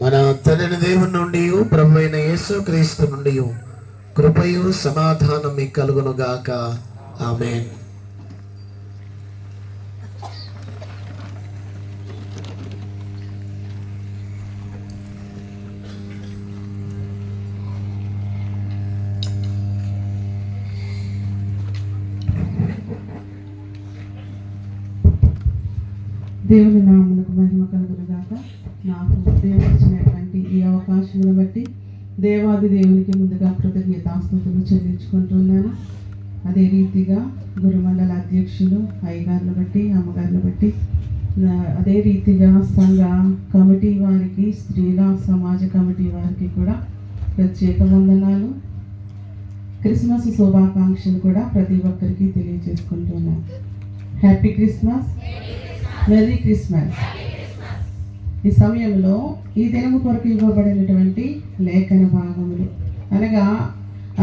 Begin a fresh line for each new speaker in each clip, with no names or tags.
మన తండ్రి దేవుని నుండి ప్రభువైన యేసుక్రీస్తు నుండి కృపయు సమాధానం మీకు కలుగును గాక. ఆమేన్.
దేవుని నామమునకు మహిమ కలుగును గాక. నాకు దేవుడిచ్చినటువంటి ఈ అవకాశాలను బట్టి దేవాది దేవునికి ముందుగా కృతజ్ఞతాస్తుతులు చెల్లించుకుంటున్నాను. అదే రీతిగా గురుమండల అధ్యక్షులు అయ్యగారులు బట్టి అమ్మగారులు బట్టి అదే రీతిగా సంఘ కమిటీ వారికి స్త్రీల సమాజ కమిటీ వారికి కూడా ప్రత్యేక వందనాలు, క్రిస్మస్ శుభాకాంక్షలు కూడా ప్రతి ఒక్కరికి తెలియజేసుకుంటున్నాను. Happy Christmas, merry Christmas. ఈ సమయంలో ఈ దినము కొరకు ఇవ్వబడినటువంటి లేఖన భాగములు అనగా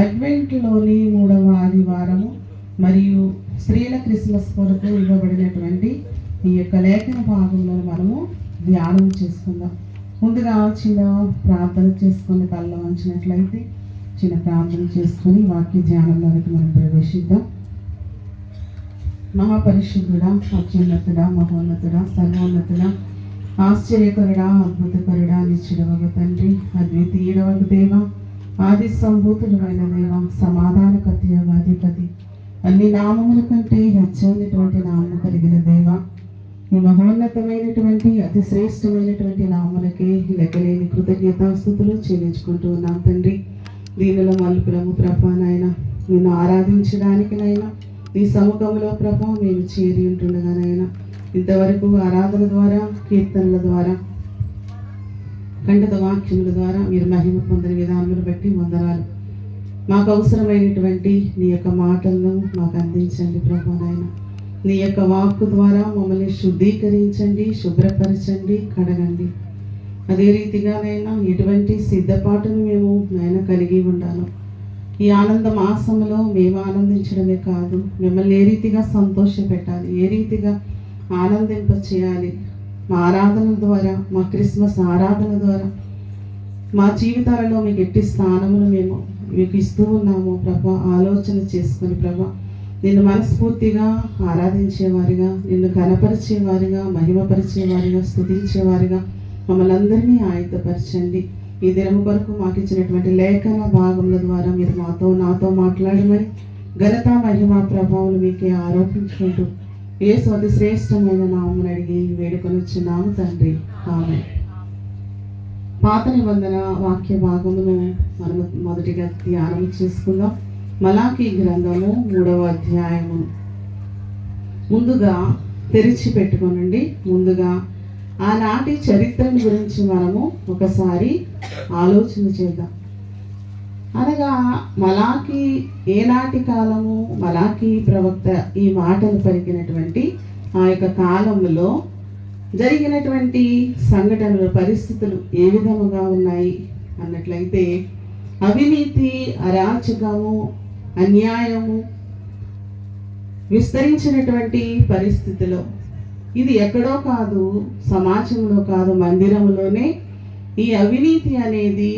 అడ్వెంట్లోని 3వ ఆదివారము మరియు స్త్రీల క్రిస్మస్ కొరకు ఇవ్వబడినటువంటి ఈ యొక్క లేఖన భాగములను మనము ధ్యానం చేసుకుందాం. ముందుగా చిన్న ప్రార్థన చేసుకుని తల్ల వంచినట్లయితే చిన్న ప్రార్థన చేసుకొని వాక్య ధ్యానంలోకి మనం ప్రవేశిద్దాం. మహాపరిశుద్ధుడా, అత్యున్నతుడా, మహోన్నతుడా, సర్వోన్నతుడా, ఆశ్చర్యకరుడా, అద్భుతకరుడా, నిశ్చయవగు తండ్రి, అద్వితీయుడవగు దేవ, ఆది సంభూతుడైన దేవ, సమాధానకర్త అధిపతి, అన్ని నామముల కంటే హెచ్చైనటువంటి నామము కలిగిన దేవ, ఈ మహోన్నతమైనటువంటి అతి శ్రేష్టమైనటువంటి నామములకే లెక్కలేని కృతజ్ఞతాస్తుతులు చెల్లించుకుంటూ ఉన్నాం తండ్రి. దీనిలో మలుపులము ప్రభా నాయన నిన్ను ఆరాధించడానికినైనా నీ సముఖంలో ప్రభా మేము చేరి ఉంటుండగానైనా ఇంతవరకు ఆరాధన ద్వారా, కీర్తనల ద్వారా, కంఠత వాక్యముల ద్వారా మీరు మహిమ పొందిన విధానములు బట్టి వందనాలు. మాకు అవసరమైనటువంటి నీ యొక్క మాటలను మాకు అందించండి ప్రభా నాయన. నీ యొక్క వాక్కు ద్వారా మమ్మల్ని శుద్ధీకరించండి, శుభ్రపరచండి, కడగండి. అదే రీతిగానైనా ఎటువంటి సిద్ధపాటును మేము నాయన కలిగి ఉండాలి. ఈ ఆనంద మాసంలో మేము ఆనందించడమే కాదు, మిమ్మల్ని ఏ రీతిగా సంతోష పెట్టాలి, ఏ రీతిగా ఆనందింప చేయాలి, మా ఆరాధన ద్వారా, మా క్రిస్మస్ ఆరాధన ద్వారా మా జీవితాలలో మీకు ఎట్టి స్థానమును మేము మీకు ఇస్తూ ఉన్నాము ప్రభా. ఆలోచన చేసుకొని ప్రభా నిన్ను మనస్ఫూర్తిగా ఆరాధించేవారిగా, నిన్ను ఘనపరిచేవారిగా, మహిమపరిచేవారిగా, స్తుతించేవారిగా మమ్మల్ని అందరినీ ఆయుధపరచండి. ఈ దినము కొరకు మాకు ఇచ్చినటువంటి లేఖన భాగముల ద్వారా మీరు నాతో మాట్లాడమని ఘనత, మహిమ, ప్రభావం మీకే ఆరోపించుకుంటూ యేసు అతి శ్రేష్టమైన నామమును అడిగి వేడుకొని వచ్చినాము తండ్రి. ఆమేన్. పాత నిబంధన వాక్య భాగమును మనము మొదటిగా ధ్యానం చేసుకుందాం. మలాకీ గ్రంథము 3వ అధ్యాయము ముందుగా తెరిచి పెట్టుకోనండి. ముందుగా ఆనాటి చరిత్రను గురించి మనము ఒకసారి ఆలోచన చేద్దాం. అనగా మలాకీ ఏనాటి కాలము, మలాకీ ప్రవక్త ఈ మాటలు పలికినటువంటి ఆ యొక్క కాలంలో జరిగినటువంటి సంఘటనలు, పరిస్థితులు ఏ విధముగా ఉన్నాయి అన్నట్లయితే అవినీతి, అరాచకము, అన్యాయము విస్తరించినటువంటి పరిస్థితిలో ఇది ఎక్కడో కాదు, సమాజంలో కాదు, మందిరంలోనే ఈ అవినీతి అనేది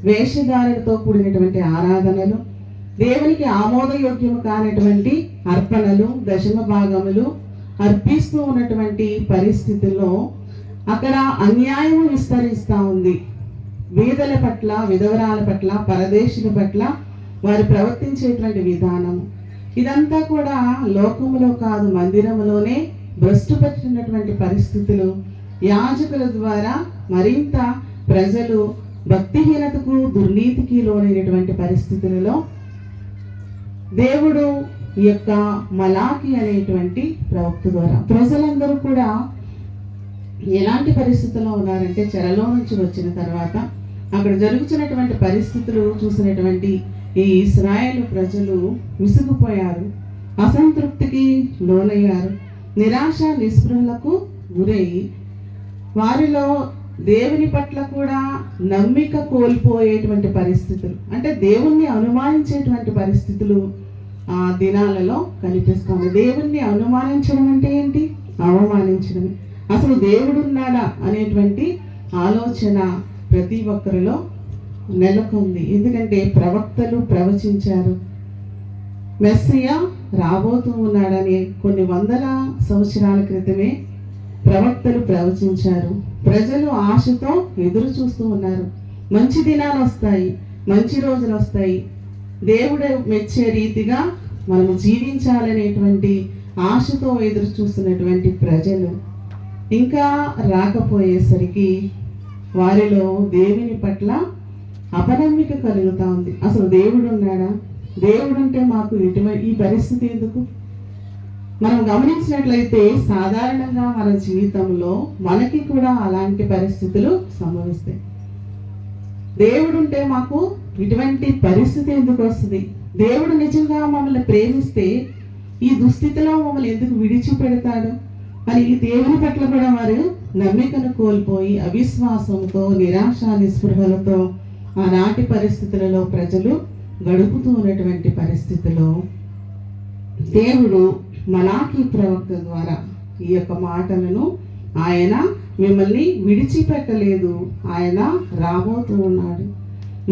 వేషధారులతో కూడినటువంటి ఆరాధనలు, దేవునికి ఆమోదయోగ్యము కానటువంటి అర్పణలు, దశమ భాగములు అర్పిస్తూ ఉన్నటువంటి పరిస్థితుల్లో అక్కడ అన్యాయం విస్తరిస్తూ ఉంది. వీధుల పట్ల, విధవరాల పట్ల, పరదేశుల పట్ల వారు ప్రవర్తించేటువంటి విధానం ఇదంతా కూడా లోకములో కాదు, మందిరములోనే భ్రష్టుపట్టినటువంటి పరిస్థితులు యాజకుల ద్వారా మరింత ప్రజలు భక్తిహీనతకు దుర్నీతికి లోనైనటువంటి పరిస్థితులలో దేవుడు ఈ యొక్క మలాకి అనేటువంటి ప్రవక్త ద్వారా ప్రజలందరూ కూడా ఎలాంటి పరిస్థితుల్లో ఉన్నారంటే చెరలో నుంచి వచ్చిన తర్వాత అక్కడ జరుగుతున్నటువంటి పరిస్థితులు చూసినటువంటి ఈ ఇశ్రాయేలు ప్రజలు విసుగుపోయారు, అసంతృప్తికి లోనయ్యారు, నిరాశ నిస్పృహలకు గురై వారిలో దేవుని పట్ల కూడా నమ్మిక కోల్పోయేటువంటి పరిస్థితులు, అంటే దేవుణ్ణి అనుమానించేటువంటి పరిస్థితులు ఆ దినాలలో కనిపిస్తుంది. దేవుణ్ణి అనుమానించడం అంటే ఏంటి? అవమానించడం. అసలు దేవుడు ఉన్నాడా అనేటువంటి ఆలోచన ప్రతి ఒక్కరిలో నెలకొంది. ఎందుకంటే ప్రవక్తలు ప్రవచించారు, మెస్సియా రాబోతూ ఉన్నాడని కొన్ని వందల సంవత్సరాల క్రితమే ప్రవక్తలు ప్రవచించారు. ప్రజలు ఆశతో ఎదురు చూస్తూ ఉన్నారు. మంచి దినాలు వస్తాయి, మంచి రోజులు వస్తాయి, దేవుడు మెచ్చే రీతిగా మనము జీవించాలనేటువంటి ఆశతో ఎదురు చూస్తున్నటువంటి ప్రజలు ఇంకా రాకపోయేసరికి వారిలో దేవుని పట్ల అపనమ్మిక కలుగుతా ఉంది. అసలు దేవుడు ఉన్నాడా? దేవుడు అంటే మాకు ఈ పరిస్థితి ఎందుకు? మనం గమనించినట్లయితే సాధారణంగా మన జీవితంలో మనకి కూడా అలాంటి పరిస్థితులు సంభవిస్తాయి. దేవుడు ఉంటే మాకు ఇటువంటి పరిస్థితి ఎందుకు వస్తుంది? దేవుడు నిజంగా మమ్మల్ని ప్రేమిస్తే ఈ దుస్థితిలో మమ్మల్ని ఎందుకు విడిచిపెడతాడు అని దేవుని పట్ల కూడా వారు నమ్మికను కోల్పోయి అవిశ్వాసంతో నిరాశ నిస్పృహలతో ఆనాటి పరిస్థితులలో ప్రజలు గడుపుతూ ఉన్నటువంటి పరిస్థితిలో దేవుడు మలాకి ప్రవక్త ద్వారా ఈ యొక్క మాటలను ఆయన మిమ్మల్ని విడిచిపెట్టలేదు, ఆయన రాబోతూ ఉన్నాడు.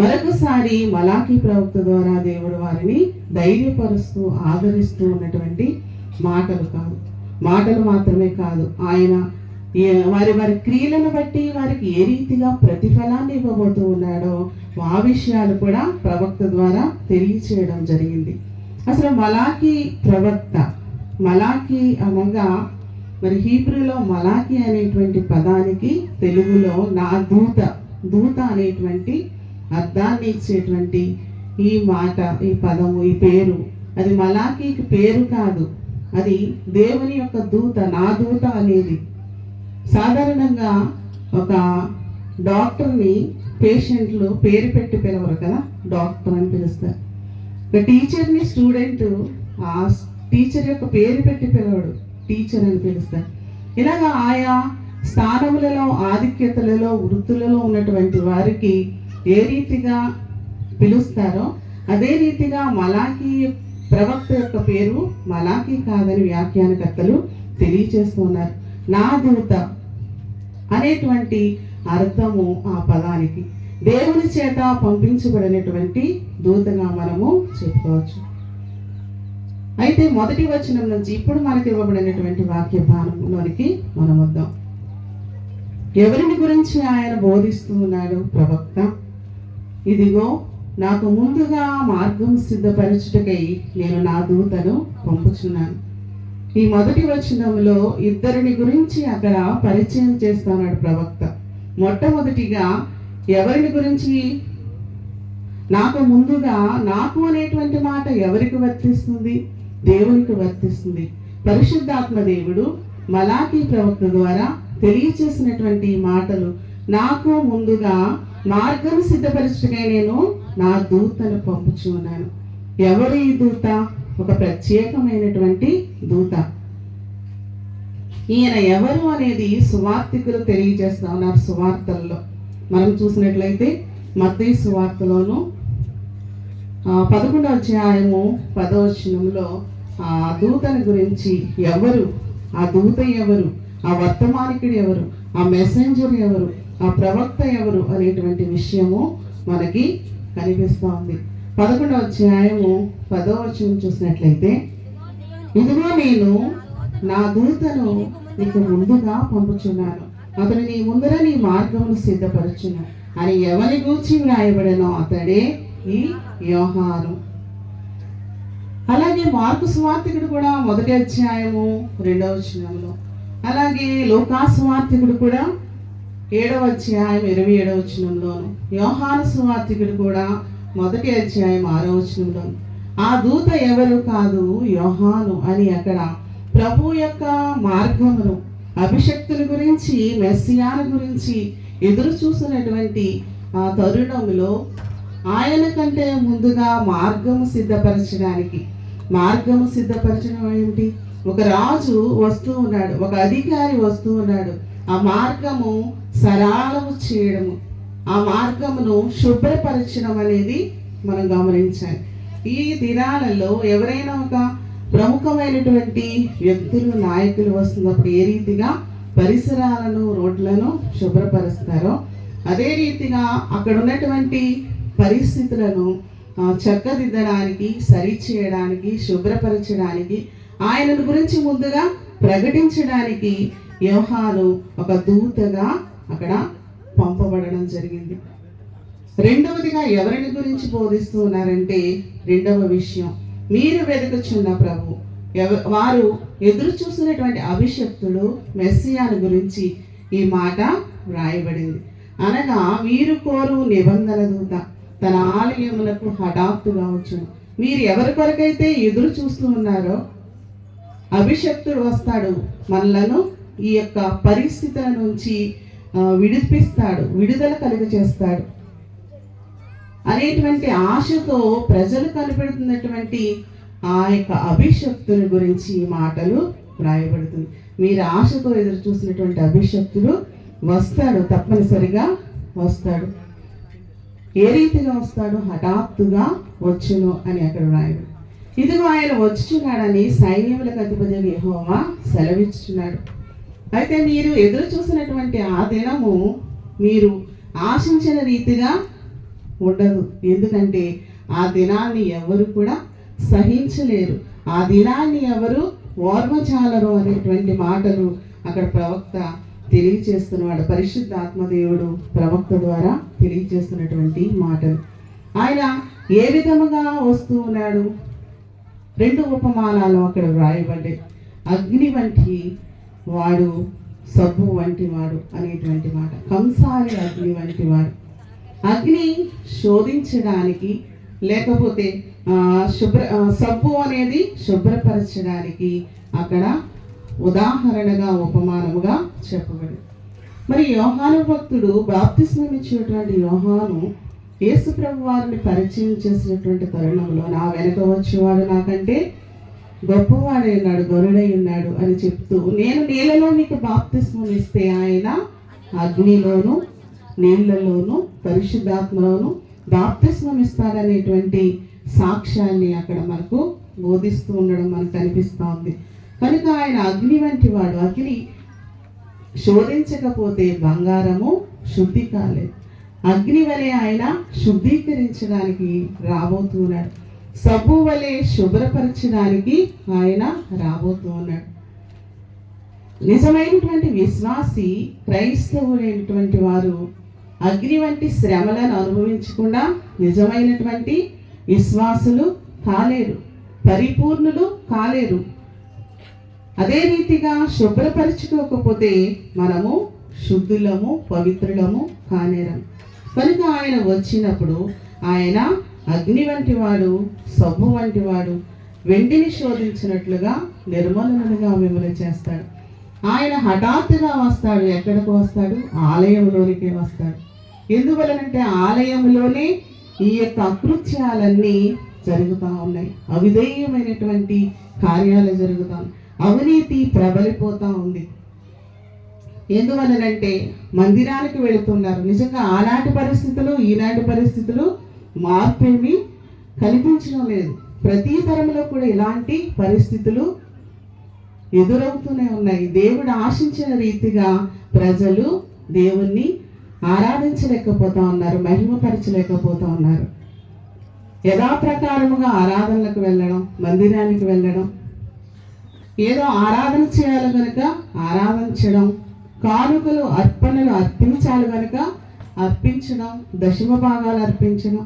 మరొకసారి మలాకి ప్రవక్త ద్వారా దేవుడు వారిని ధైర్యపరుస్తూ ఆదరిస్తూ ఉన్నటువంటి మాటలు మాత్రమే కాదు, ఆయన వారి క్రియలను బట్టి వారికి ఏ రీతిగా ప్రతిఫలాన్ని ఇవ్వబోతూ ఉన్నాడో ఆ విషయాలు కూడా ప్రవక్త ద్వారా తెలియచేయడం జరిగింది. అసలు మలాకి ప్రవక్త, మలాకి అనగా మరి హీబ్రూలో మలాకి అనేటువంటి పదానికి తెలుగులో నా దూత అనేటువంటి అర్థాన్ని ఇచ్చేటువంటి ఈ మాట, ఈ పదము, ఈ పేరు, అది మలాకీకి పేరు కాదు, అది దేవుని యొక్క దూత, నా దూత అనేది. సాధారణంగా ఒక డాక్టర్ని పేషెంట్లు పేరు పెట్టి పిలవరు కదా, డాక్టర్ అని పిలుస్తారు. ఒక టీచర్ని స్టూడెంట్ ఆ టీచర్ యొక్క పేరు పెట్టి పిలవడు, టీచర్ అని పిలుస్తారు. ఇలాగా ఆయా స్థానములలో ఆధిక్యతలలో వృత్తులలో ఉన్నటువంటి వారికి ఏ రీతిగా పిలుస్తారో అదే రీతిగా మలాకి ప్రవక్త యొక్క పేరు మలాకి కాదని వ్యాఖ్యానకర్తలు తెలియచేస్తున్నారు. నా దూత అనేటువంటి అర్థము ఆ పదానికి దేవుని చేత పంపించబడినటువంటి దూతగా మనము చెప్పుకోవచ్చు. అయితే మొదటి వచనం నుంచి ఇప్పుడు మనకి ఇవ్వబడినటువంటి వాక్య భాగంలోనికి మనం వద్దాం. ఎవరిని గురించి ఆయన బోధిస్తూ ఉన్నాడు ప్రవక్త? ఇదిగో నాకు ముందుగా మార్గం సిద్ధపరచుటకై నేను నా దూతను పంపుచున్నాను. ఈ మొదటి వచనంలో ఇద్దరిని గురించి అక్కడ పరిచయం చేస్తున్నాడు ప్రవక్త. మొట్టమొదటిగా ఎవరిని గురించి? నాకు ముందుగా, నాకు అనేటువంటి మాట ఎవరికి వర్తిస్తుంది? దేవునికి వర్తిస్తుంది. పరిశుద్ధాత్మ దేవుడు మలాకి ప్రవక్త ద్వారా తెలియచేసినటువంటి మాటలు, నాకు ముందుగా మార్గం సిద్ధపరచుటకై నేను నా దూతను పంపుచున్నాను. ఎవరు ఈ దూత? ఒక ప్రత్యేకమైనటువంటి దూత. ఈయన ఎవరు అనేది సువార్తికులు తెలియజేస్తా ఉన్నారు. సువార్తల్లో మనం చూసినట్లయితే మత్తయి సువార్తలోను 11వ అధ్యాయము 10వ వచనంలో ఆ దూతని గురించి, ఎవరు ఆ దూత, ఎవరు ఆ వర్తమానికుడు, ఎవరు ఆ మెసెంజర్, ఎవరు ఆ ప్రవక్త, ఎవరు అనేటువంటి విషయము మనకి కనిపిస్తూ ఉంది. 11వ అధ్యాయము 10వ వచనం చూసినట్లయితే, ఇదిగో నేను నా దూతను నీకు ముందుగా పంపుచున్నాను, అతడు నీ ముందర నీ మార్గమును సిద్ధపరచును అని ఎవరి గూర్చి వ్రాయబడనో అతడే ఈ యోహాను. అలాగే మార్కు సువార్తికుడు కూడా 1వ అధ్యాయము 2వ వచనంలో, అలాగే లూకా సువార్తికుడు కూడా 7వ అధ్యాయం 27వ వచనంలోను, యోహాను సువార్తికుడు కూడా 1వ అధ్యాయం 6వ వచనంలోను ఆ దూత ఎవరు కాదు యోహాను అని అక్కడ ప్రభు యొక్క మార్గమును, అభిషక్తుని గురించి, మెస్సియాను గురించి ఎదురు చూస్తున్నటువంటి ఆ తరుణంలో ఆయన కంటే ముందుగా మార్గము సిద్ధపరచడం ఏంటి? ఒక రాజు వస్తూ ఉన్నాడు, ఒక అధికారి వస్తూ ఉన్నాడు. ఆ మార్గము సరళము చేయడము, ఆ మార్గమును శుభ్రపరచడం అనేది మనం గమనించాలి. ఈ దినాలలో ఎవరైనా ఒక ప్రముఖమైనటువంటి వ్యక్తులు, నాయకులు వస్తున్నప్పుడు ఏ రీతిగా పరిసరాలను, రోడ్లను శుభ్రపరుస్తారో అదే రీతిగా అక్కడ ఉన్నటువంటి పరిస్థితులను చక్కదిద్దడానికి, సరిచేయడానికి, శుభ్రపరచడానికి, ఆయనను గురించి ముందుగా ప్రకటించడానికి యోహాను ఒక దూతగా అక్కడ పంపబడడం జరిగింది. రెండవదిగా ఎవరిని గురించి బోధిస్తూ ఉన్నారంటే, రెండవ విషయం, మీరు వెతుకుచున్న ప్రభు, వారు ఎదురు చూస్తున్నటువంటి అభిషక్తుడు మెస్సియాను గురించి ఈ మాట వ్రాయబడింది. అనగా మీరు కోరు నిబంధన దూత తన ఆలయములకు హఠాత్తుగా వచ్చును. మీరు ఎవరి కొరకైతే ఎదురు చూస్తూ ఉన్నారో అభిషక్తుడు వస్తాడు, మనలను ఈ యొక్క పరిస్థితుల నుంచి విడిపిస్తాడు, విడుదల కలుగజేస్తాడు అనేటువంటి ఆశతో ప్రజలు కనిపెడుతున్నటువంటి ఆ యొక్క అభిషక్తుని గురించి ఈ మాటలు వ్రాయబడుతుంది. మీరు ఆశతో ఎదురు చూసినటువంటి అభిషక్తుడు వస్తాడు, తప్పనిసరిగా వస్తాడు. ఏ రీతిగా వస్తాడు? హఠాత్తుగా వచ్చును అని అక్కడ వ్రాయబడి, ఇదిగో ఆయన వచ్చుచున్నాడని సైన్యములకు అధిపతి యెహోవా సెలవిచ్చుచున్నాడు. అయితే మీరు ఎదురు చూసినటువంటి ఆ దినము మీరు ఆశించిన రీతిగా ఉండదు. ఎందుకంటే ఆ దినాన్ని ఎవరు కూడా సహించలేరు, ఆ దినాన్ని ఎవరు ఓర్వచాలరు అనేటువంటి మాటలు అక్కడ ప్రవక్త తెలియజేస్తున్నాడు. పరిశుద్ధ ఆత్మదేవుడు ప్రవక్త ద్వారా తెలియజేస్తున్నటువంటి మాటలు. ఆయన ఏ విధముగా వస్తూ ఉన్నాడు? 2 ఉపమానాలు అక్కడ వ్రాయబడ్డాయి. అగ్ని వంటి వాడు, సబ్బు వంటి వాడు అనేటువంటి మాట. కంసాలి అగ్ని వంటి వాడు. అగ్ని శోధించడానికి, లేకపోతే సబ్బు అనేది శుభ్రపరచడానికి అక్కడ ఉదాహరణగా, ఉపమానముగా చెప్పబడింది. మరి యోహాను భక్తుడు బాప్తిస్మం ఇచ్చినటువంటి యోహాను యేసు ప్రభు వారిని పరిచయం చేసినటువంటి తరుణంలో, నా వెనక వచ్చేవాడు నాకంటే గొప్పవాడై ఉన్నాడు, గరుడై ఉన్నాడు అని చెప్తూ, నేను నీళ్ళలో మీకు బాప్తిస్మం ఇస్తే ఆయన అగ్నిలోను, నీళ్లలోను, పరిశుద్ధాత్మలోను బాప్తిస్మం ఇస్తాడనేటువంటి సాక్ష్యాన్ని అక్కడ మనకు బోధిస్తూ ఉండడం మనకు కనిపిస్తూ ఉంది. కనుక ఆయన అగ్ని వంటి వాడు. అగ్ని శోధించకపోతే బంగారము శుద్ధి కాలేదు. అగ్ని వలె ఆయన శుద్ధీకరించడానికి రాబోతున్నాడు. సబ్బు వలె శుభ్రపరచడానికి ఆయన రాబోతూ ఉన్నాడు. నిజమైనటువంటి విశ్వాసి, క్రైస్తవులైనటువంటి వారు అగ్ని వంటి శ్రమలను అనుభవించకుండా నిజమైనటువంటి విశ్వాసులు కాలేరు, పరిపూర్ణులు కాలేరు. అదే రీతిగా శుభ్రపరచుకోకపోతే మనము శుద్ధులము, పవిత్రులము కానేరం. కనుక ఆయన వచ్చినప్పుడు ఆయన అగ్ని వంటి వాడు, సబ్బు వంటి వాడు, వెండిని శోధించినట్లుగా నిర్మలముగా మిమ్మల్ని చేస్తాడు. ఆయన హఠాత్తుగా వస్తాడు. ఎక్కడికి వస్తాడు? ఆలయంలోనికి వస్తాడు. ఎందువలనంటే ఆలయంలోనే ఈ యొక్క అకృత్యాలన్నీ జరుగుతూ ఉన్నాయి, అవిధేయమైనటువంటి కార్యాలు జరుగుతాయి, అవినీతి ప్రబలిపోతూ ఉంది. ఎందువలనంటే మందిరానికి వెళుతున్నారు. నిజంగా ఆనాటి పరిస్థితులు, ఈనాటి పరిస్థితులు మార్పేమి కనిపించడం లేదు. ప్రతి తరంలో కూడా ఇలాంటి పరిస్థితులు ఎదురవుతూనే ఉన్నాయి. దేవుడు ఆశించిన రీతిగా ప్రజలు దేవుణ్ణి ఆరాధించలేకపోతా ఉన్నారు, మహిమపరచలేకపోతా ఉన్నారు. యథాప్రకారముగా ఆరాధనలకు వెళ్ళడం, మందిరానికి వెళ్ళడం, ఏదో ఆరాధన చేయాలి కనుక ఆరాధించడం, కానుకలు అర్పణలు అర్పించాలి కనుక అర్పించడం, దశమ భాగాలు అర్పించడం,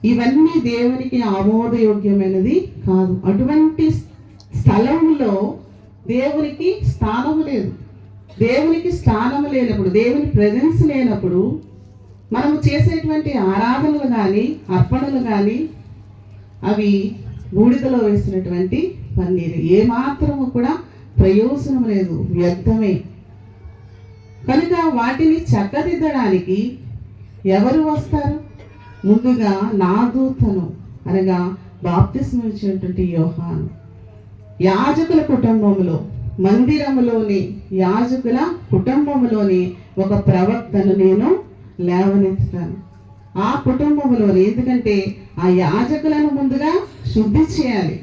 ఇవన్నీ దేవునికి ఆమోదయోగ్యమైనది కాదు. అటువంటి స్థలంలో దేవునికి స్థానం లేదు. దేవునికి స్థానం లేనప్పుడు, దేవుని ప్రెజెన్స్ లేనప్పుడు మనము చేసేటువంటి ఆరాధనలు కానీ అర్పణలు కానీ అవి బూడిదలో వేసినటువంటి పన్నీరు, ఏమాత్రము కూడా ప్రయోజనం లేదు, వ్యర్థమే. కనుక వాటిని చక్కదిద్దడానికి ఎవరు వస్తారు? ముందుగా నా దూతను అనగా బాప్తిస్మం ఇచ్చినటువంటి యోహాను, యాజకుల కుటుంబంలో, మందిరములోని యాజకుల కుటుంబంలోని ఒక ప్రవక్తను నేను లేవనెత్తుతాను. ఆ కుటుంబంలోని, ఎందుకంటే ఆ యాజకులను ముందుగా శుద్ధి చేయాలి,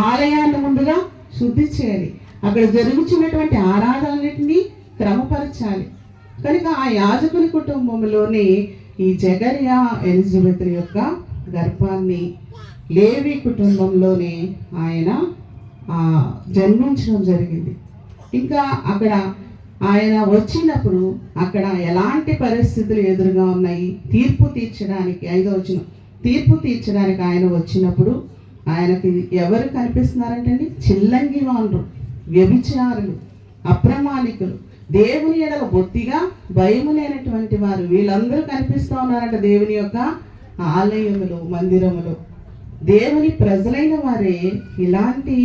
ఆలయాలను ముందుగా శుద్ధి చేయాలి, అక్కడ జరుగుతున్నటువంటి ఆరాధనలన్నింటినీ క్రమపరచాలి. కనుక ఆ యాజకుని కుటుంబంలోని ఈ జకర్యా ఎలిజబెత్ యొక్క గర్భాన్ని లేవి కుటుంబంలోనే ఆయన జన్మించడం జరిగింది. ఇంకా అక్కడ ఆయన వచ్చినప్పుడు అక్కడ ఎలాంటి పరిస్థితులు ఎదురుగా ఉన్నాయి? తీర్పు తీర్చడానికి, 5వ వచనం, తీర్పు తీర్చడానికి ఆయన వచ్చినప్పుడు ఆయనకి ఎవరు కనిపిస్తున్నారంటండి? చిల్లంగి వాళ్ళు, వ్యభిచారులు, అప్రమాణికులు, దేవుని ఎడల బొత్తిగా భయము లేనటువంటి వారు, వీళ్ళందరూ కనిపిస్తూ ఉన్నారంట దేవుని యొక్క ఆలయములు, మందిరములు. దేవుని ప్రజలైన వారే ఇలాంటి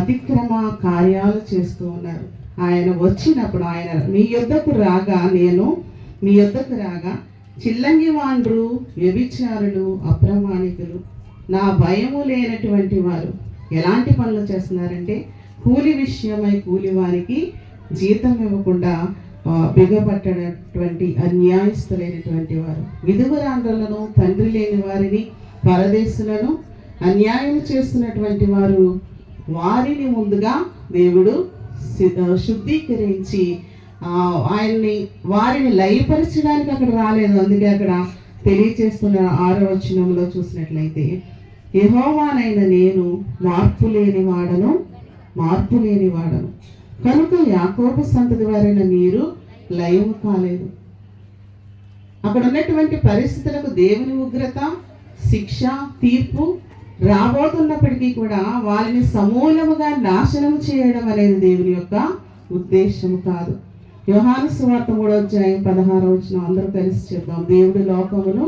అతిక్రమ కార్యాలు చేస్తూ ఉన్నారు. ఆయన వచ్చినప్పుడు ఆయన మీ యొద్దకు రాగా, నేను మీ యొద్దకు రాగా చిల్లంగి వాండ్రు, వ్యభిచారులు, అప్రమాణికులు, నా భయము లేనటువంటి వారు ఎలాంటి పనులు చేస్తున్నారంటే కూలి విషయమై కూలి వారికి జీతం ఇవ్వకుండా బిగపట్టనటువంటి అన్యాయస్తులైనటువంటి వారు, విధవరాండ్రులను, తండ్రి లేని వారిని, పరదేశులను అన్యాయం చేస్తున్నటువంటి వారు, వారిని ముందుగా దేవుడు శుద్ధీకరించి వారిని లయపరచడానికి అక్కడ రాలేదు. అందుకే అక్కడ తెలియచేస్తున్న 6వ వచనంలో చూసినట్లయితే, యెహోవానైన నేను మార్పు లేనివాడను కనుక యాకోబు సంతతి వారైన మీరు లయము కాలేదు. అక్కడ ఉన్నటువంటి పరిస్థితులకు దేవుని ఉగ్రత, శిక్ష, తీర్పు రాబోతున్నప్పటికీ కూడా వారిని సమూలముగా నాశనం చేయడం అనేది దేవుని యొక్క ఉద్దేశము కాదు. యోహాను సువార్త 3వ అధ్యాయం 16వ వచనం అందరూ కలిసి చెప్దాం. దేవుడు లోకమును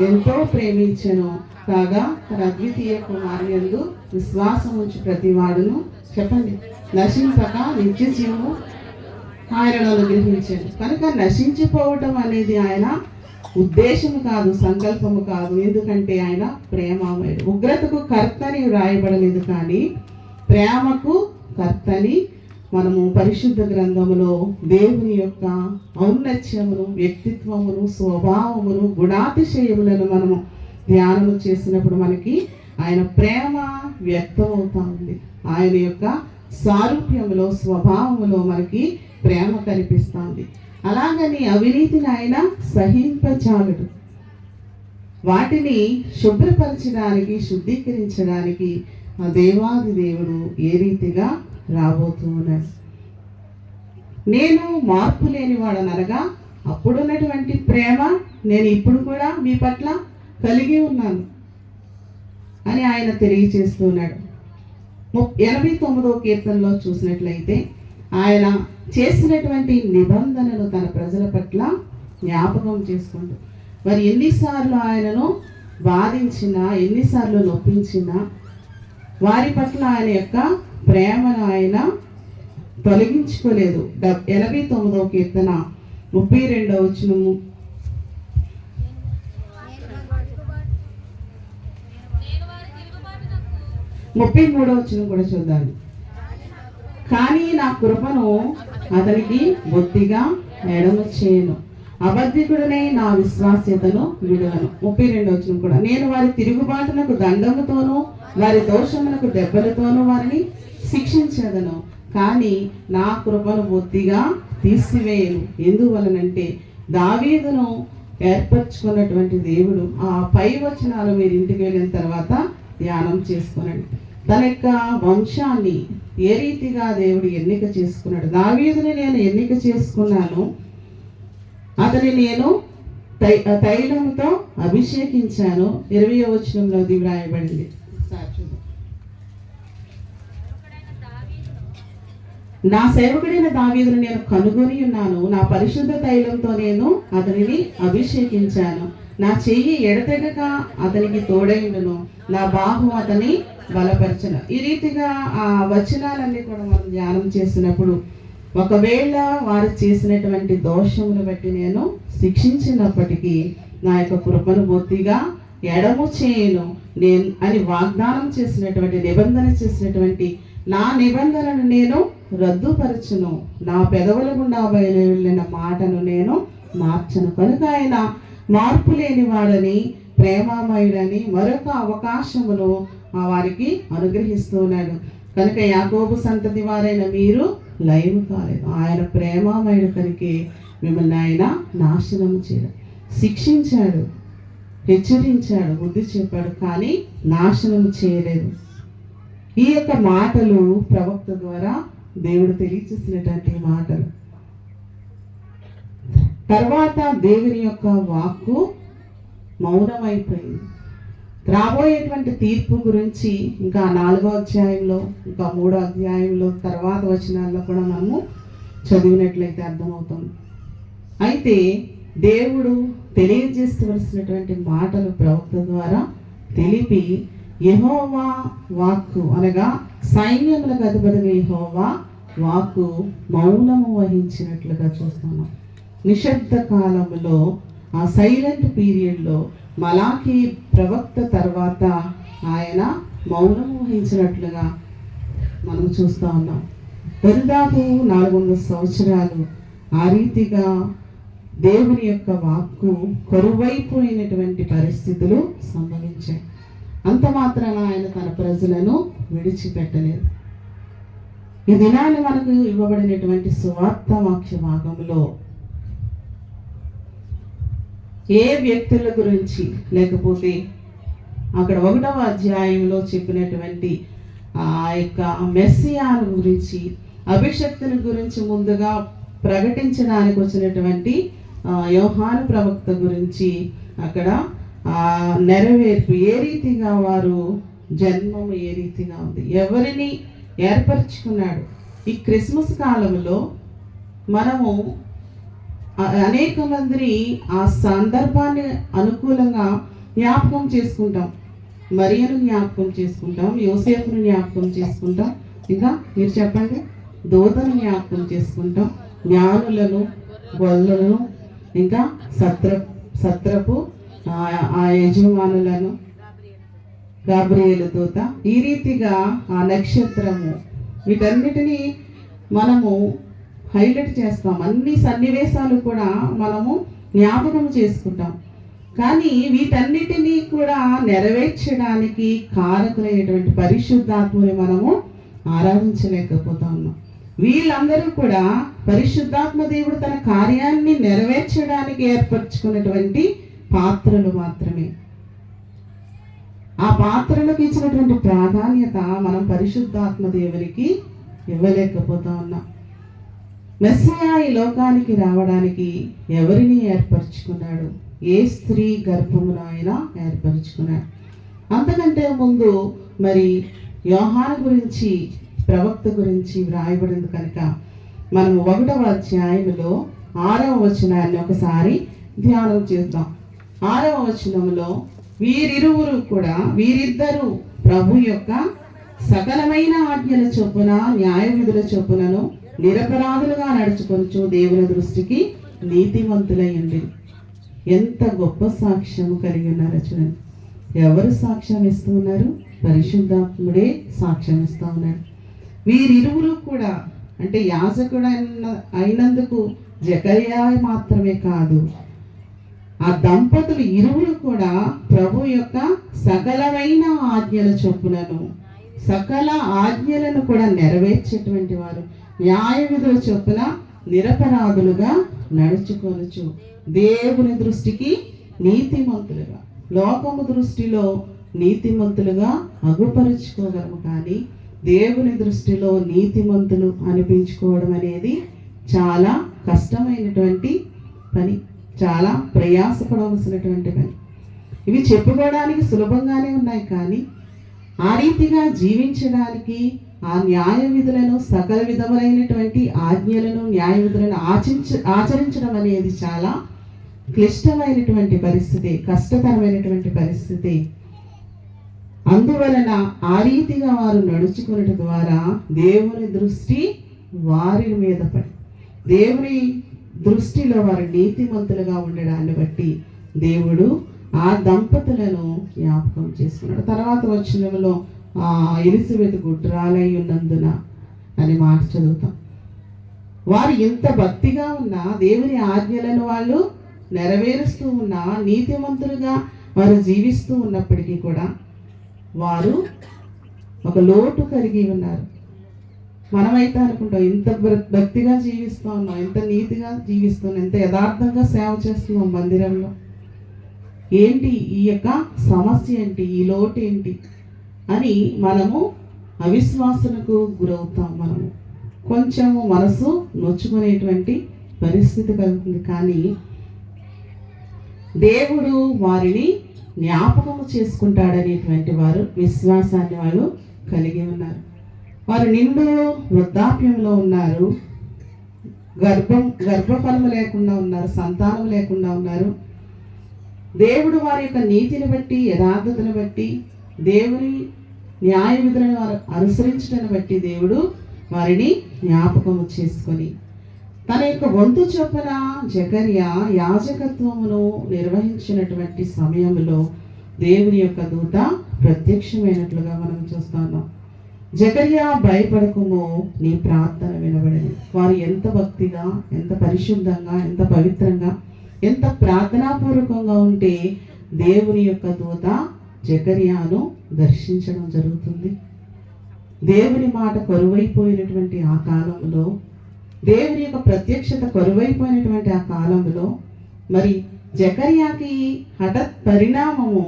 ఎంతో ప్రేమించెను కాగా తన అద్వితీయ కుమారుని యందు విశ్వాసం ఉంచి ప్రతి వాడును, చెప్పండి, నశింపక నిత్య జీవము ఆయనను అనుగ్రహించాడు. కనుక నశించిపోవటం అనేది ఆయన ఉద్దేశము కాదు, సంకల్పము కాదు. ఎందుకంటే ఆయన ప్రేమమయుడు. ఉగ్రతకు కర్తని వ్రాయబడలేదు, కానీ ప్రేమకు కర్తని మనము పరిశుద్ధ గ్రంథములో దేవుని యొక్క ఔన్నత్యమును, వ్యక్తిత్వమును, స్వభావమును, గుణాతిశయములను మనము ధ్యానము చేసినప్పుడు మనకి ఆయన ప్రేమ వ్యక్తం అవుతా ఉంది. ఆయన యొక్క సారూప్యములో, స్వభావములో మనకి ప్రేమ కనిపిస్తుంది. అలాగని అవినీతిని ఆయన సహింపచాలడు. వాటిని శుభ్రపరచడానికి, శుద్ధీకరించడానికి ఆ దేవాది దేవుడు ఏ రీతిగా రాబోతూ ఉన్నాడు. నేను మార్పు లేనివాడను, అనగా అప్పుడున్నటువంటి ప్రేమ నేను ఇప్పుడు కూడా మీ పట్ల కలిగి ఉన్నాను అని ఆయన తెలియచేస్తున్నాడు. 89వ కీర్తనలో చూసినట్లయితే ఆయన చేసినటువంటి నిబంధనలు తన ప్రజల పట్ల జ్ఞాపకం చేసుకుంటూ, మరి ఎన్నిసార్లు ఆయనను బాధించినా, ఎన్నిసార్లు నొప్పించినా వారి పట్ల ఆయన యొక్క ప్రేమను ఆయన తొలగించుకోలేదు. 89వ కీర్తన 32వ వచనము, 33వ వచనం కూడా చూద్దాం. కానీ నా కృపను అతనికి బొత్తిగా ఎడమ చేయను, అబద్ధికుడనే నా విశ్వాస్యతను విడువను. 32వ వచనం కూడా, నేను వారి తిరుగుబాటునకు దండముతోనూ వారి దోషములకు దెబ్బలతోనూ వారిని శిక్షించదను, కానీ నా కృపను బొత్తిగా తీసివేయను. ఎందువలనంటే దావీదును ఏర్పరచుకున్నటువంటి దేవుడు. ఆ పై వచనాలు మీరు ఇంటికి వెళ్ళిన తర్వాత ధ్యానం చేసుకోనండి. తన యొక్క వంశాన్ని ఏ రీతిగా దేవుడు ఎన్నిక చేసుకున్నాడు. దావీదుని నేను ఎన్నిక చేసుకున్నాను, అతని నేను తైలంతో అభిషేకించాను. 20వ వచనంలో ఇది వ్రాయబడింది. నా సేవకుడైన దావీదును నేను కనుగొని ఉన్నాను, నా పరిశుద్ధ తైలంతో నేను అతనిని అభిషేకించాను, నా చెయ్యి ఎడతెగక అతనికి తోడైండును, నా బాహు అతని బలపరచను. ఈ రీతిగా ఆ వచనాలన్నీ కూడా మనం ధ్యానం చేసినప్పుడు, ఒకవేళ వారు చేసినటువంటి దోషమును బట్టి నేను శిక్షించినప్పటికీ నా యొక్క కృపను పూర్తిగా ఎడము చేయను నేను అని వాగ్దానం చేసినటువంటి, నిబంధన చేసినటువంటి నా నిబంధనను నేను రద్దుపరచును, నా పెదవుల గుండా వెళ్ళిన మాటను నేను మార్చను. కనుక ఆయన మార్పు లేని వాడని, ప్రేమామయుడని మరొక అవకాశమును వారికి అనుగ్రహిస్తున్నాడు. కనుక యాకోబు సంతతి వారైన మీరు లయము కాలేదు. ఆయన ప్రేమామయుడు కనుక మిమ్మల్ని ఆయన నాశనం చేయడు, శిక్షించాడు, హెచ్చరించాడు, బుద్ధి చెప్పాడు, కానీ నాశనం చేయలేదు. ఈ యొక్క మాటలు ప్రవక్త ద్వారా దేవుడు తెలియచేసినటువంటి మాటలు. తర్వాత దేవుని యొక్క వాక్కు మౌనమైపోయింది. రాబోయేటువంటి తీర్పు గురించి ఇంకా 4వ అధ్యాయంలో, ఇంకా 3వ అధ్యాయంలో తర్వాత వచనాల్లో కూడా మనము చదివినట్లయితే అర్థమవుతుంది. అయితే దేవుడు తెలియజేస్తవలసినటువంటి మాటలు ప్రవక్త ద్వారా తెలిపి, యెహోవా వాక్కు అనగా సైన్యములకు అధిపతిగా యెహోవా వాక్కు మౌనము వహించినట్లుగా చూస్తున్నాం. నిశ్శబ్ద కాలంలో, ఆ సైలెంట్ పీరియడ్లో మలాకీ ప్రవక్త తర్వాత ఆయన మౌనము వహించినట్లుగా మనం చూస్తూ ఉన్నాం. దాదాపు 400 సంవత్సరాలు ఆ రీతిగా దేవుని యొక్క వాక్కు కరువైపోయినటువంటి పరిస్థితులు సంభవించాయి. అంత మాత్రాన ఆయన తన ప్రజలను విడిచిపెట్టలేదు. ఈ దినాన్ని మనకు ఇవ్వబడినటువంటి సువార్త వాక్య భాగంలో ఏ వ్యక్తుల గురించి, లేకపోతే అక్కడ 1వ అధ్యాయంలో చెప్పినటువంటి ఆ యొక్క మెస్సియాల గురించి, అభిషక్తుల గురించి ముందుగా ప్రకటించడానికి వచ్చినటువంటి యోహాను ప్రవక్త గురించి అక్కడ నెరవేర్పు ఏ రీతిగా, వారు జన్మం ఏ రీతిగా ఉంది, ఎవరిని ఏర్పరచుకున్నాడు. ఈ క్రిస్మస్ కాలంలో మనము అనేక మందిని ఆ సందర్భాన్ని అనుకూలంగా జ్ఞాపకం చేసుకుంటాం. మరియను జ్ఞాపకం చేసుకుంటాం, యోసేపును జ్ఞాపకం చేసుకుంటాం, ఇంకా మీరు చెప్పండి, దూతను జ్ఞాపకం చేసుకుంటాం, జ్ఞానులను, గొల్లలను, ఇంకా సత్రపు ఆ యజమానులను, గాబ్రియేలు దూత, ఈ రీతిగా ఆ నక్షత్రము, వీటన్నిటినీ మనము హైలైట్ చేస్తాం. అన్ని సన్నివేశాలు కూడా మనము జ్ఞాపకం చేసుకుంటాం. కానీ వీటన్నిటినీ కూడా నెరవేర్చడానికి కారకులైనటువంటి పరిశుద్ధాత్మని మనము ఆరాధించలేకపోతా ఉన్నాం. వీళ్ళందరూ కూడా పరిశుద్ధాత్మ దేవుడు తన కార్యాన్ని నెరవేర్చడానికి ఏర్పరచుకున్నటువంటి పాత్రలు మాత్రమే. ఆ పాత్రలకు ఇచ్చినటువంటి ప్రాధాన్యత మనం పరిశుద్ధాత్మ దేవునికి ఇవ్వలేకపోతా ఉన్నాం. మెస్సియా ఈ లోకానికి రావడానికి ఎవరిని ఏర్పరచుకున్నాడు? ఏ స్త్రీ గర్భమును ఆయన ఏర్పరచుకున్నాడు. అంతకంటే ముందు మరి యోహాను గురించి, ప్రవక్త గురించి వ్రాయబడింది కనుక మనము 1వ అధ్యాయంలో 6వ వచనాన్ని ఒకసారి ధ్యానం చేద్దాం. 6వ వచనంలో వీరిద్దరూ ప్రభు యొక్క సకలమైన ఆజ్ఞల చొప్పున, న్యాయ విధుల చొప్పునను నిరపరాధులుగా నడుచుకొనుచు దేవుని దృష్టికి నీతిమంతులయ్యండి. ఎంత గొప్ప సాక్ష్యం కలిగి ఉన్నారో చూడండి. ఎవరు సాక్ష్యం ఇస్తూ ఉన్నారు? పరిశుద్ధాత్ముడే సాక్ష్యం ఇస్తూ ఉన్నాడు. వీరిరువురు కూడా, అంటే యాజకుడు అయినందుకు జకర్యా మాత్రమే కాదు, ఆ దంపతులు ఇరువురు కూడా ప్రభు యొక్క సకలమైన ఆజ్ఞల చొప్పునను, సకల ఆజ్ఞలను కూడా నెరవేర్చేటువంటి వారు, న్యాయ విధుల చొప్పున నిరపరాధులుగా నడుచుకొనుచు దేవుని దృష్టికి నీతిమంతులుగా, లోకము దృష్టిలో నీతిమంతులుగా అగుపరుచుకోగలము, కానీ దేవుని దృష్టిలో నీతిమంతులు అనిపించుకోవడం అనేది చాలా కష్టమైనటువంటి పని, చాలా ప్రయాసపడవలసినటువంటి పని. ఇవి చెప్పుకోవడానికి సులభంగానే ఉన్నాయి, కానీ ఆ రీతిగా జీవించడానికి, ఆ న్యాయ విధులను, సకల విధములైనటువంటి ఆజ్ఞలను, న్యాయ విధులను ఆచరించడం అనేది చాలా క్లిష్టమైనటువంటి పరిస్థితి, కష్టతరమైనటువంటి పరిస్థితి. అందువలన ఆ రీతిగా వారు నడుచుకున్నట ద్వారా దేవుని దృష్టి వారి మీద పడి, దేవుని దృష్టిలో వారు నీతిమంతులుగా ఉండడాన్ని బట్టి దేవుడు ఆ దంపతులను జ్ఞాపకం చేసుకున్నాడు. తర్వాత వచనంలో ఎలిజబెత్ గుడ్రాలై ఉన్నందున అని మాట చదువుతాం. వారు ఎంత భక్తిగా ఉన్నా, దేవుని ఆజ్ఞలను వాళ్ళు నెరవేరుస్తూ ఉన్నా, నీతిమంతులుగా వారు జీవిస్తూ ఉన్నప్పటికీ కూడా వారు ఒక లోటు కలిగి ఉన్నారు. మనమైతే అనుకుంటాం ఎంత భక్తిగా జీవిస్తూ ఉన్నాం, ఎంత నీతిగా జీవిస్తున్నాం, ఎంత యథార్థంగా సేవ చేస్తున్నాం మందిరంలో, ఏంటి ఈ యొక్క సమస్య ఏంటి, ఈ లోటు ఏంటి అని మనము అవిశ్వాసనకు గురవుతాం. మనము కొంచెము మనసు నొచ్చుకునేటువంటి పరిస్థితి కలుగుతుంది. కానీ దేవుడు వారిని జ్ఞాపకము చేసుకుంటాడనేటువంటి వారు విశ్వాసాన్ని వాళ్ళు కలిగి ఉన్నారు. వారు నిండు వృద్ధాప్యంలో ఉన్నారు, గర్భఫలము లేకుండా ఉన్నారు, సంతానం లేకుండా ఉన్నారు. దేవుడు వారి యొక్క నీతిని బట్టి, యథార్థతను బట్టి, దేవుని న్యాయ విధులను వారు అనుసరించడాన్ని బట్టి దేవుడు వారిని జ్ఞాపకము చేసుకొని తన యొక్క వంతు చొప్పున జకర్యా యాజకత్వమును నిర్వహించినటువంటి సమయంలో దేవుని యొక్క దూత ప్రత్యక్షమైనట్లుగా మనం చూస్తున్నాం. జకర్యా భయపడకుము, నీ ప్రార్థన వినబడని. వారు ఎంత భక్తిగా, ఎంత పరిశుద్ధంగా, ఎంత పవిత్రంగా, ఎంత ప్రార్థనాపూర్వకంగా ఉంటే దేవుని యొక్క దూత జకర్యాను దర్శించడం జరుగుతుంది. దేవుని మాట కరువైపోయినటువంటి ఆ కాలంలో, దేవుని యొక్క ప్రత్యక్షత కరువైపోయినటువంటి ఆ కాలంలో మరి జకర్యాకి హఠత్ పరిణామము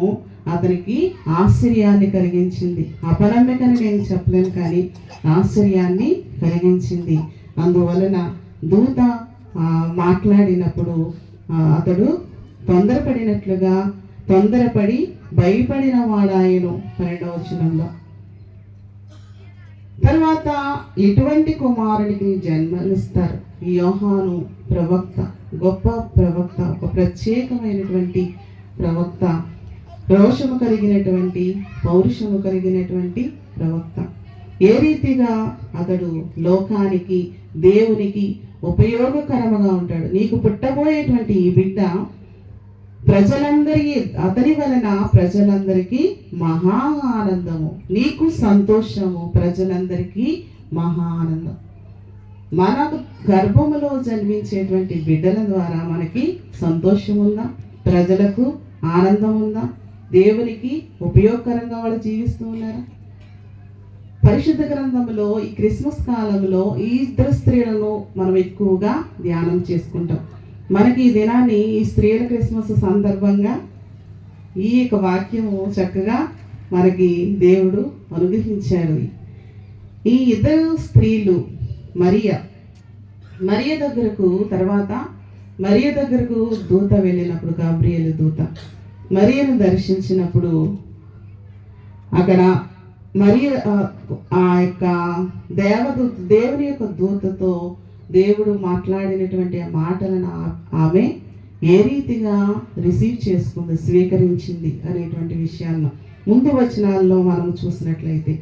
అతనికి ఆశ్చర్యాన్ని కలిగించింది. అపనమ్మికని నేను చెప్పలేను, కానీ ఆశ్చర్యాన్ని కలిగించింది. అందువలన దూత మాట్లాడినప్పుడు అతడు తొందరపడి భయపడిన వాడాయను. 12వ వచనంలో తర్వాత ఎటువంటి కుమారునికి జన్మనిస్తారు? యోహాను ప్రవక్త, గొప్ప ప్రవక్త, ఒక ప్రత్యేకమైనటువంటి ప్రవక్త, రోషము కలిగినటువంటి, పౌరుషము కలిగినటువంటి ప్రవక్త. ఏ రీతిగా అతడు లోకానికి, దేవునికి ఉపయోగకరముగా ఉంటాడు. నీకు పుట్టబోయేటువంటి ఈ బిడ్డ ప్రజలందరికీ, అతని వలన ప్రజలందరికీ మహా ఆనందము, నీకు సంతోషము, ప్రజలందరికీ మహా ఆనందం. మనకు గర్భములో జన్మించేటువంటి బిడ్డల ద్వారా మనకి సంతోషం ఉందా? ప్రజలకు ఆనందం ఉందా? దేవునికి ఉపయోగకరంగా వాళ్ళు జీవిస్తూ ఉన్నారా? పరిశుద్ధ గ్రంథంలో ఈ క్రిస్మస్ కాలంలో ఈ ఇద్దరు స్త్రీలను మనం ఎక్కువగా ధ్యానం చేసుకుంటాం. మనకి ఈ దినాన్ని, ఈ స్త్రీల క్రిస్మస్ సందర్భంగా ఈ యొక్క వాక్యము చక్కగా మనకి దేవుడు అనుగ్రహించాడు. ఈ ఇద్దరు స్త్రీలు మరియ దగ్గరకు దూత వెళ్ళినప్పుడు, గాబ్రియేలు దూత మరియను దర్శించినప్పుడు అక్కడ ఆ యొక్క దేవుని యొక్క దూతతో దేవుడు మాట్లాడినటువంటి ఆ మాటలను ఆమె ఏ రీతిగా రిసీవ్ చేసుకుంది, స్వీకరించింది అనేటువంటి విషయాలను ముందు వచనాల్లో మనం చూసినట్లయితే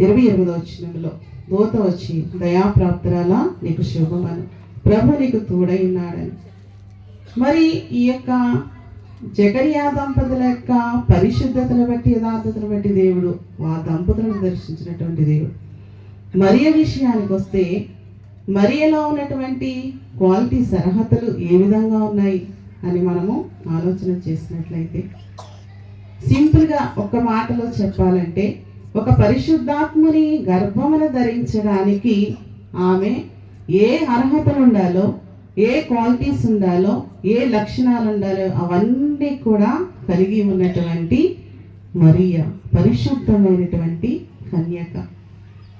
28వ వచనంలో దూత వచ్చి, దయాప్రాప్తురాలా నీకు శుభమని, ప్రభు నీకు తోడై ఉన్నాడని. మరి ఈ యొక్క జకర్యా దంపతుల యొక్క పరిశుద్ధతను బట్టి, యథార్థతను బట్టి దేవుడు ఆ దంపతులను దర్శించినటువంటి దేవుడు. మరియ విషయానికి వస్తే, మరియలో ఉన్నటువంటి క్వాలిటీస్, అర్హతలు ఏ విధంగా ఉన్నాయి అని మనము ఆలోచన చేసినట్లయితే, సింపుల్గా ఒక మాటలో చెప్పాలంటే, ఒక పరిశుద్ధాత్మని గర్భమును ధరించడానికి ఆమె ఏ అర్హతలు ఉండాలో, ఏ క్వాలిటీస్ ఉండాలో, ఏ లక్షణాలు ఉండాలో అవన్నీ కూడా కలిగి ఉన్నటువంటి మరియ పరిశుద్ధమైనటువంటి కన్యక,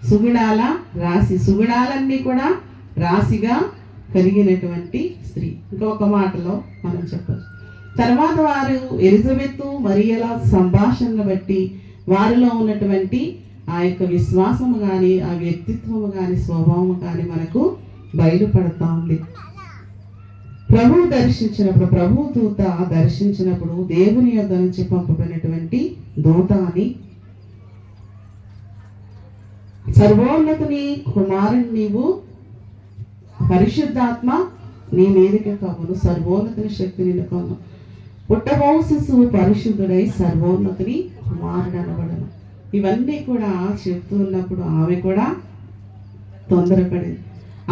సుగుణాల రాశి, సుగుణాలన్నీ కూడా రాశిగా కలిగినటువంటి స్త్రీ. ఇంకొక మాటలో మనం చెప్పచ్చు. తర్వాత వారు ఎలిజబెత్, మరియల సంభాషణను బట్టి వారిలో ఉన్నటువంటి ఆ యొక్క విశ్వాసము కానీ, ఆ వ్యక్తిత్వము కానీ, స్వభావము కానీ మనకు బయలుపడతా ఉంది. ప్రభువు దర్శించినప్పుడు, ప్రభు దూత దర్శించినప్పుడు దేవుని యొద్ద నుంచి పంపబడినటువంటి దూత అని, సర్వోన్నతుని కుమారుని నీవు, పరిశుద్ధాత్మ నీ మీదకి కమ్మును, సర్వోన్నతుని శక్తి నిన్ను కమ్ము, పుట్టబోవు శిశువు పరిశుద్ధుడై సర్వోన్నతుని కుమారుడు అనబడను. ఇవన్నీ కూడా చెప్తూ ఉన్నప్పుడు ఆమె కూడా తొందరపడింది.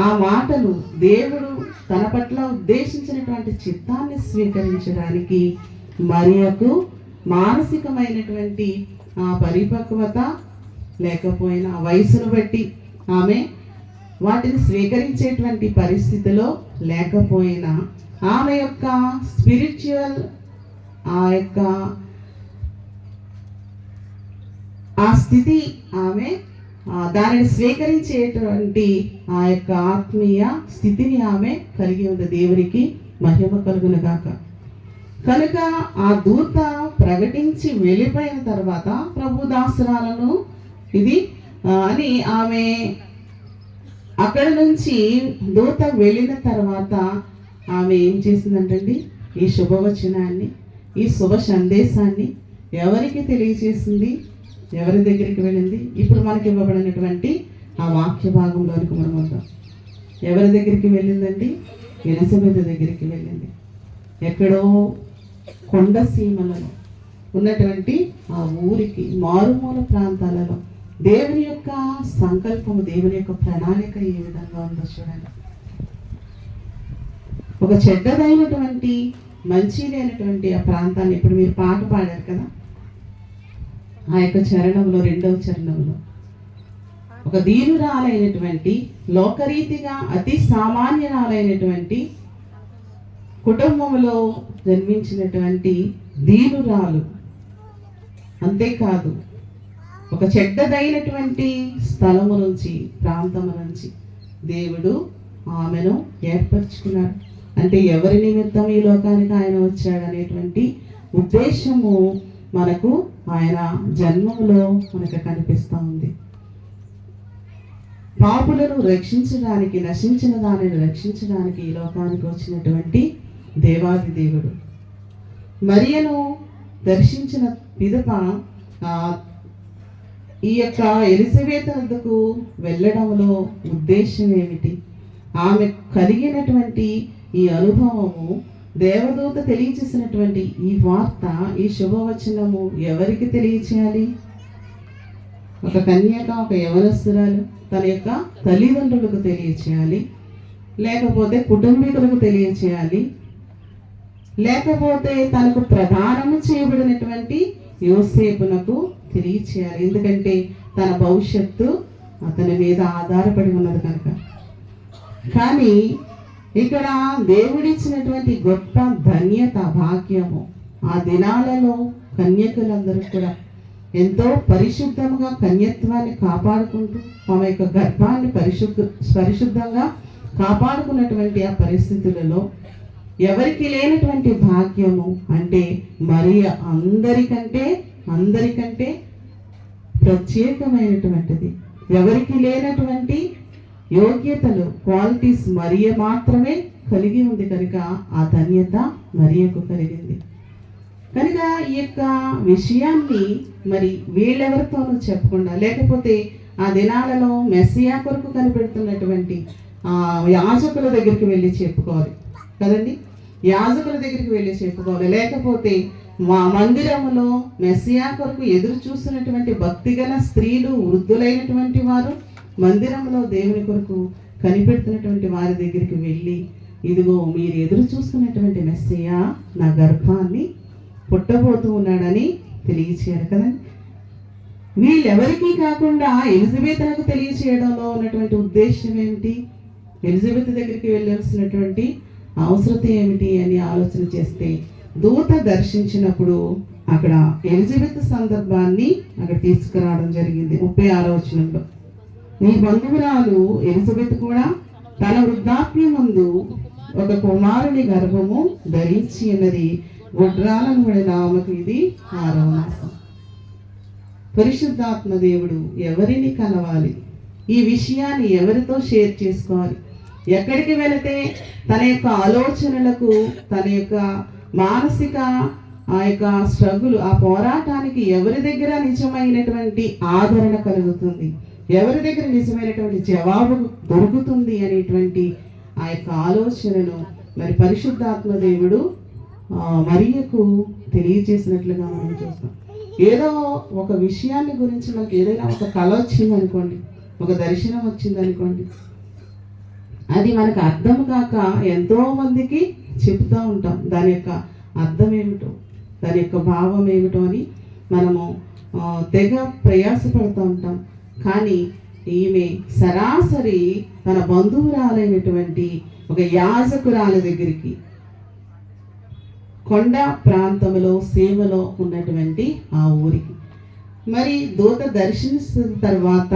ఆ మాటలు దేవుడు తన పట్ల ఉద్దేశించినటువంటి చిత్తాన్ని స్వీకరించడానికి మరియకు మానసికమైనటువంటి ఆ పరిపక్వత లేకపోయినా, వయసును బట్టి ఆమె వాటిని స్వీకరించేటువంటి పరిస్థితిలో లేకపోయినా, ఆమె యొక్క స్పిరిచువల్ ఆ స్థితి, ఆమె దానిని స్వీకరించేటువంటి ఆ యొక్క ఆత్మీయ స్థితిని ఆమె కలిగి ఉంది. దేవునికి మహిమ కలుగును గాక. కనుక ఆ దూత ప్రకటించి వెళ్ళిపోయిన తర్వాత ప్రభు దాసురాలను ఇది అని ఆమె అక్కడ నుంచి దూత వెళ్ళిన తర్వాత ఆమె ఏం చేసిందంటండి, ఈ శుభవచనాన్ని, ఈ శుభ సందేశాన్ని ఎవరికి తెలియజేసింది, ఎవరి దగ్గరికి వెళ్ళింది? ఇప్పుడు మనకి ఇవ్వబడినటువంటి ఆ వాక్య భాగంలోనికి మనం వద్దాం. ఎవరి దగ్గరికి వెళ్ళిందండి? ఎలిజబెత్ దగ్గరికి వెళ్ళింది. ఎక్కడో కొండ సీమలలో ఉన్నటువంటి ఆ ఊరికి, మారుమూల ప్రాంతాలలో దేవుని యొక్క సంకల్పము, దేవుని యొక్క ప్రణాళిక ఏ విధంగా ఉందో చూడండి. ఒక చెడ్డదైనటువంటి, మంచి లేనటువంటి ఆ ప్రాంతాన్ని, ఇప్పుడు మీరు పాట పాడారు కదా, ఆ యొక్క చరణంలో, 2వ చరణంలో ఒక దీనురాలైనటువంటి, లోకరీతిగా అతి సామాన్యురాలైనటువంటి కుటుంబంలో జన్మించినటువంటి దీనురాలు, అంతేకాదు ఒక చెడ్డదైనటువంటి స్థలము నుంచి, ప్రాంతము నుంచి దేవుడు ఆమెను ఏర్పరచుకున్నాడు. అంటే ఎవరి నిమిత్తం ఈ లోకానికి ఆయన వచ్చాడు అనేటువంటి ఉద్దేశము మనకు ఆయన జన్మములో మనకు కనిపిస్తూ ఉంది. పాపులను రక్షించడానికి, నశించిన దానిని రక్షించడానికి ఈ లోకానికి వచ్చినటువంటి దేవాది దేవుడు. మరియను దర్శించిన పిదప ఈ యొక్క ఎలిజబెత్ వద్దకు వెళ్ళడంలో ఉద్దేశం ఏమిటి? ఆమె కలిగినటువంటి ఈ అనుభవము, దేవదూత తెలియచేసినటువంటి ఈ వార్త, ఈ శుభవచనము ఎవరికి తెలియచేయాలి? ఒక కన్యక, ఒక యవనస్తురాలు తన యొక్క తల్లిదండ్రులకు తెలియచేయాలి, లేకపోతే కుటుంబీకులకు తెలియచేయాలి, లేకపోతే తనకు ప్రదానము చేయబడినటువంటి యోసేపునకు తెలియచేయాలి. ఎందుకంటే తన భవిష్యత్తు అతని మీద ఆధారపడి ఉన్నది కనుక. కానీ ఇక్కడ దేవుడిచ్చినటువంటి గొప్ప ధన్యత, భాగ్యము, ఆ దినాలలో కన్యకులందరూ కూడా ఎంతో పరిశుద్ధంగా కన్యత్వాన్ని కాపాడుకుంటూ ఆమె యొక్క గర్భాన్ని పరిశుద్ధంగా కాపాడుకున్నటువంటి ఆ పరిస్థితులలో ఎవరికి లేనటువంటి భాగ్యము అంటే మరియ అందరికంటే ప్రత్యేకమైనటువంటిది. ఎవరికి లేనటువంటి యోగ్యతలు, క్వాలిటీస్ మరియ మాత్రమే కలిగి ఉంది కనుక ఆ ధన్యత మరియకు కలిగింది. కనుక ఈ యొక్క విషయాన్ని మరి వీళ్ళెవరితోనూ చెప్పకుండా, లేకపోతే ఆ దినాలలో మెస్సియా కొరకు కనిపెడుతున్నటువంటి యాజకుల దగ్గరికి వెళ్ళి చెప్పుకోవాలి కదండి. యాజకుల దగ్గరికి వెళ్ళి చెప్పుకోవాలి. లేకపోతే మా మందిరములో మెస్సియా కొరకు ఎదురు చూస్తున్నటువంటి భక్తిగల స్త్రీలు, వృద్ధులైనటువంటి వారు మందిరంలో దేవుని కొరకు కనిపెడుతున్నటువంటి వారి దగ్గరికి వెళ్ళి, ఇదిగో మీరు ఎదురు చూస్తున్నటువంటి మెస్సియా నా గర్భాన్ని పుట్టబోతూ ఉన్నాడని తెలియచేయాలి కదండి. వీళ్ళెవరికీ కాకుండా ఎలిజబెత్కు తెలియచేయడంలో ఉన్నటువంటి ఉద్దేశం ఏమిటి? ఎలిజబెత్ దగ్గరికి వెళ్ళాల్సినటువంటి అవసరం ఏమిటి అని ఆలోచన చేస్తే, దూత దర్శించినప్పుడు అక్కడ ఎలిజబెత్ సందర్భాన్ని అక్కడ తీసుకురావడం జరిగింది. 36వ వచనంలో, నీ బంధువురాలు ఎలిజబెత్ కూడా తన వృద్ధాప్యమందు ఒక కుమారుని గర్భము ధరించి ఉన్నది, గుడ్రాలను పడిన ఆమెకు ఇది 6వ మాసం. పరిశుద్ధాత్మ దేవుడు ఎవరిని కలవాలి, ఈ విషయాన్ని ఎవరితో షేర్ చేసుకోవాలి, ఎక్కడికి వెళితే తన యొక్క ఆలోచనలకు, తన యొక్క మానసిక ఆ యొక్క స్ట్రగుల్, ఆ పోరాటానికి ఎవరి దగ్గర నిజమైనటువంటి ఆదరణ కలుగుతుంది, ఎవరి దగ్గర నిజమైనటువంటి జవాబు దొరుకుతుంది అనేటువంటి ఆ యొక్క ఆలోచనను మరి పరిశుద్ధాత్మ దేవుడు మరియకు తెలియజేసినట్లుగా మనం చూస్తాం. ఏదో ఒక విషయాన్ని గురించి మనకి ఏదైనా ఒక కళ వచ్చింది అనుకోండి, ఒక దర్శనం వచ్చింది అనుకోండి, అది మనకు అర్థం కాక ఎంతో మందికి చెప్తూ ఉంటాం దాని యొక్క అర్థం ఏమిటో, దాని యొక్క భావం ఏమిటో అని మనము తెగ ప్రయాసపడుతూ ఉంటాం. కానీ ఈమె సరాసరి తన బంధువురాలైనటువంటి ఒక యాజకురాలి దగ్గరికి, కొండ ప్రాంతంలో సీమలో ఉన్నటువంటి ఆ ఊరికి, మరి దూత దర్శించిన తర్వాత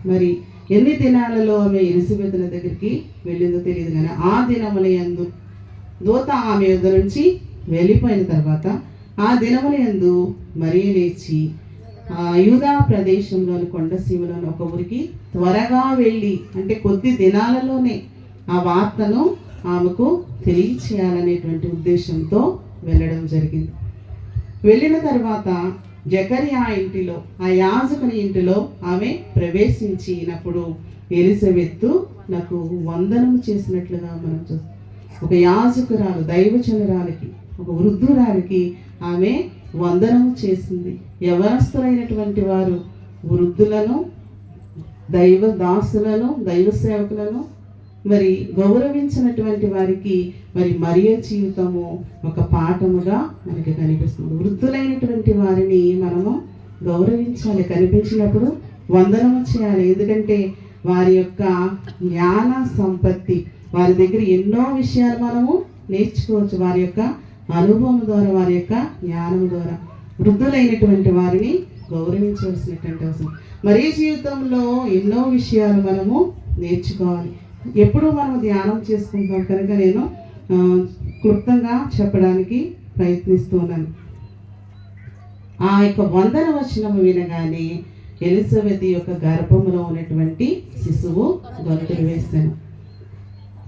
మరి ఎన్ని దినాలలో ఆమె ఎలిజబెతుల దగ్గరికి వెళ్ళిందో తెలియదు, కానీ ఆ దినముల యందు దూత ఆమె యొద్ద నుంచి వెళ్ళిపోయిన తర్వాత ఆ దినముల యందు మరి లేచి యూదా ప్రదేశంలోని కొండసీమలోని ఒక ఊరికి త్వరగా వెళ్ళి, అంటే కొద్ది దినాలలోనే ఆ వార్తను ఆమెకు తెలియచేయాలనేటువంటి ఉద్దేశంతో వెళ్ళడం జరిగింది. వెళ్ళిన తర్వాత జకరియా ఇంటిలో, ఆ యాజకుని ఇంటిలో ఆమె ప్రవేశించినప్పుడు ఎలిజబెత్తు నాకు వందనం చేసినట్లుగా మనం చూస్తాం. ఒక యాజకురాలు, దైవజనురాలికి, ఒక వృద్ధురాలికి ఆమె వందనం చేసింది. యవనస్తులైనటువంటి వారు వృద్ధులను, దైవ దాసులను, దైవ సేవకులను మరి గౌరవించినటువంటి వారికి మరి మరియ జీవితము ఒక పాఠముగా మనకి కనిపిస్తుంది. వృద్ధులైనటువంటి వారిని మనము గౌరవించాలి, కనిపించినప్పుడు వందనము చేయాలి. ఎందుకంటే వారి యొక్క జ్ఞాన సంపత్తి, వారి దగ్గర ఎన్నో విషయాలు మనము నేర్చుకోవచ్చు, వారి యొక్క అనుభవం ద్వారా, వారి యొక్క జ్ఞానం ద్వారా. వృద్ధులైనటువంటి వారిని గౌరవించవలసినటువంటి అవసరం. మరి జీవితంలో ఎన్నో విషయాలు మనము నేర్చుకోవాలి. ఎప్పుడు మనం ధ్యానం చేసుకుంటాం కనుక నేను క్లుప్తంగా చెప్పడానికి ప్రయత్నిస్తున్నాను. ఆ యొక్క వందన వచనము వినగానే ఎలిజబెత్ యొక్క గర్భములో ఉన్నటువంటి శిశువు గంతులు వేస్తాను.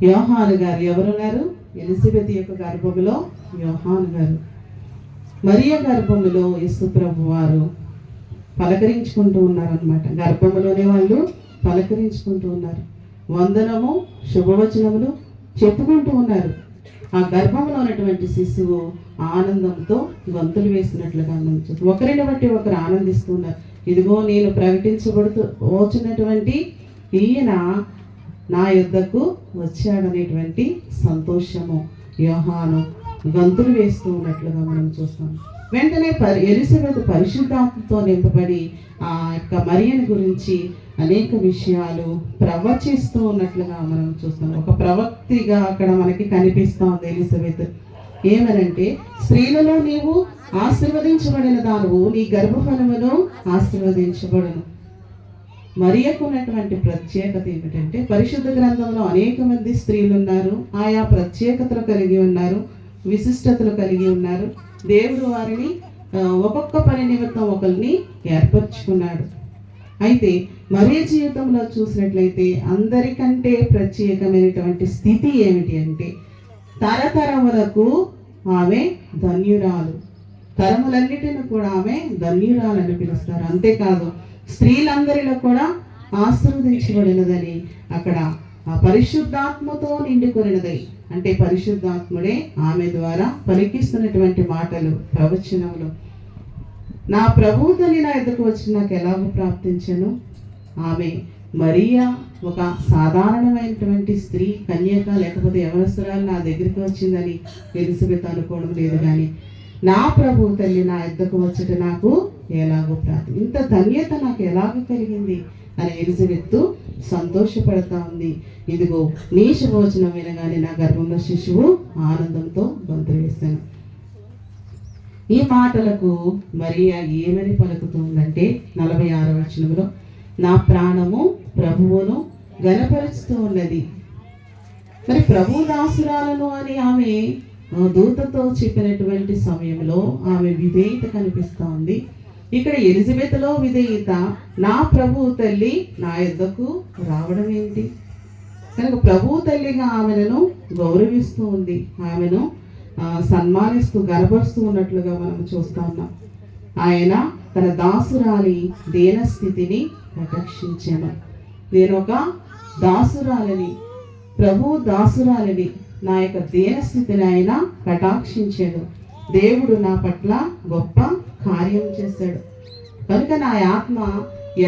యోహాను గారు ఎవరున్నారు? ఎలిజబెత్ యొక్క గర్భములో యోహాను గారు. మరియ గర్భములో యేసు ప్రభు వారు పలకరించుకుంటూ ఉన్నారనమాట. గర్భములోనే వాళ్ళు పలకరించుకుంటూ ఉన్నారు, వందనము శుభవచనములు చెప్పుకుంటూ ఉన్నారు. ఆ గర్భంలో ఉన్నటువంటి శిశువు ఆనందంతో గంతులు వేసినట్లుగా మనం చూస్తాం. ఒకరిని బట్టి ఒకరు ఆనందిస్తున్నారు. ఇదిగో నేను ప్రకటించబడుతూ వచ్చినటువంటి ఈయన నా యొద్దకు వచ్చాడనేటువంటి సంతోషము యోహాను గంతులు వేస్తూ ఉన్నట్లుగా మనం చూస్తాం. వెంటనే ఎలిజబెత్ పరిశుద్ధాత్మతో నింపబడి ఆ యొక్క మరియను గురించి అనేక విషయాలు ప్రవచిస్తూ ఉన్నట్లుగా మనం చూస్తాం. ఒక ప్రవక్తిగా అక్కడ మనకి కనిపిస్తూ ఉంది ఎలిజబెత్. ఏమనంటే, స్త్రీలలో నీవు ఆశీర్వదించబడిన దానివు, నీ గర్భఫలమును ఆశీర్వదించబడును. మరియకు ఉన్నటువంటి ప్రత్యేకత ఏమిటంటే, పరిశుద్ధ గ్రంథంలో అనేక మంది స్త్రీలు ఉన్నారు, ఆయా ప్రత్యేకతలు కలిగి ఉన్నారు, విశిష్టతలు కలిగి ఉన్నారు. దేవుడు వారిని ఒక్కొక్క పని నిమిత్తం ఒకరిని ఏర్పరచుకున్నాడు. అయితే మరియ జీవితంలో చూసినట్లయితే అందరికంటే ప్రత్యేకమైనటువంటి స్థితి ఏమిటి అంటే, తరతరములకు ఆమె ధన్యురాలు. తరములన్నిటిని కూడా ఆమె ధన్యురాలని పిలుస్తారు. అంతేకాదు స్త్రీలందరిలో కూడా ఆశీర్వదించబడినదని అక్కడ ఆ పరిశుద్ధాత్మతో నిండుకొనినదై, అంటే పరిశుద్ధాత్ముడే ఆమె ద్వారా పలికిస్తున్నటువంటి మాటలు, ప్రవచనములు. నా ప్రభువు తల్లి నా ఎదుకు వచ్చి నాకు ఎలాగో ప్రాప్తించను. ఆమె మరియా ఒక సాధారణమైనటువంటి స్త్రీ, కన్యక, లేకపోతే యవనస్తురాలు నా దగ్గరికి వచ్చిందని ఎలిజబెత్ అనుకోవడం లేదు. కానీ నా ప్రభువు తల్లి నా ఎద్దకు వచ్చట నాకు ఎలాగో ప్రాప్తి, ఇంత ధన్యత నాకు ఎలాగో కలిగింది అని ఎలిజబెత్ సంతోషపడతా ఉంది. ఇదిగో నీ శుభవచనం వినగానే నా గర్భంలో శిశువు ఆనందంతో గంతులు వేశాను. ఈ మాటలకు మరియా ఏమని పలుకుతుందంటే 46వ వచనంలో, నా ప్రాణము ప్రభువును గణపరుస్తూ ఉన్నది. మరి ప్రభు దాసురాలను అని ఆమె దూతతో చెప్పినటువంటి సమయంలో ఆమె విధేయత కనిపిస్తూ ఉంది. ఇక్కడ ఎలిజబెత్లో విధేయత, నా ప్రభువు తల్లి నా యొద్దకు రావడం ఏంటి? కనుక ప్రభువు తల్లిగా ఆమెను గౌరవిస్తూ ఉంది, ఆమెను సన్మానిస్తూ గనపరుస్తూ ఉన్నట్లుగా మనం చూస్తూ ఉన్నాం. ఆయన తన దాసురాలి దీనస్థితిని రక్షించాను. నేను ఒక దాసురాలిని, ప్రభు దాసురాలిని, నా యొక్క దీనస్థితిని ఆయన కటాక్షించాడు. దేవుడు నా పట్ల గొప్ప కార్యం చేశాడు. కనుక నా ఆత్మ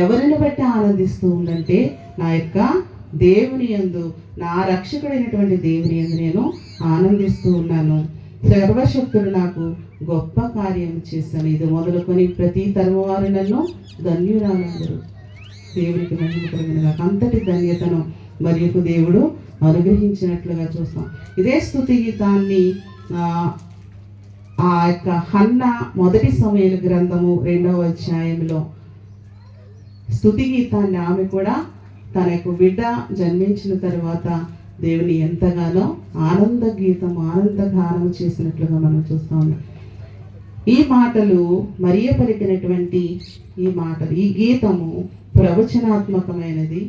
ఎవరిని బట్టి ఆనందిస్తూ ఉందంటే నా యొక్క దేవుని యందు, నా రక్షకుడైనటువంటి దేవుని యందు నేను ఆనందిస్తూ ఉన్నాను. సర్వశక్తుడు నాకు గొప్ప కార్యం చేశాను. ఇది మొదలుకొని ప్రతి తరము వారు నన్ను ధన్యురాలందరూ. దేవునికి మహిమ కలిగిన అంతటి ధన్యతను మరియు దేవుడు అనుగ్రహించినట్లుగా చూస్తాం. ఇదే స్తుతి గీతాన్ని ఆ యొక్క హన్న మొదటి సమూయేలు గ్రంథము 2వ అధ్యాయంలో స్తుతి గీతాన్ని ఆమె కూడా తన యొక్క బిడ్డ జన్మించిన తర్వాత దేవుని ఎంతగానో ఆనంద గీతం, ఆనందగానం చేసినట్లుగా మనం చూస్తా ఉన్నాం. ఈ మాటలు మరియ పలికినటువంటి ఈ మాటలు, ఈ గీతము ప్రవచనాత్మకమైనది.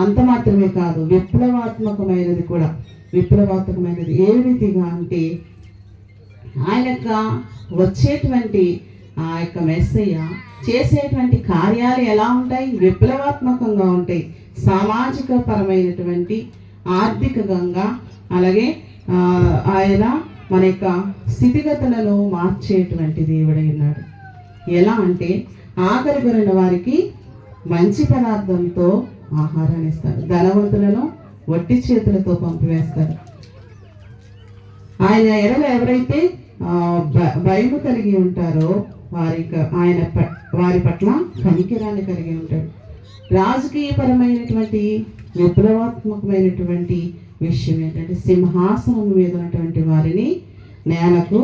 అంత మాత్రమే కాదు, విప్లవాత్మకమైనది కూడా. విప్లవాత్మకమైనది ఏ రీతిగా అంటే ఆయన యొక్క వచ్చేటువంటి ఆ యొక్క మెస్సయ్య చేసేటువంటి కార్యాలు ఎలా ఉంటాయి? విప్లవాత్మకంగా ఉంటాయి. సామాజిక పరమైనటువంటి, ఆర్థికంగా, అలాగే ఆయన మన యొక్క స్థితిగతులను మార్చేటువంటి దేవుడై ఉన్నాడు. ఎలా అంటే ఆకలి కొనిన వారికి మంచి పదార్థంతో ఆహారాన్ని ఇస్తారు, ధనవంతులను వట్టి చేతులతో పంపివేస్తారు. ఆయన ఎడల ఎవరైతే భయము కలిగి ఉంటారో వారి పట్ల కనికరాన్ని కలిగి ఉంటాడు. రాజకీయపరమైనటువంటి విప్లవాత్మకమైనటువంటి విషయం ఏంటంటే సింహాసనం మీద ఉన్నటువంటి వారిని నేలకు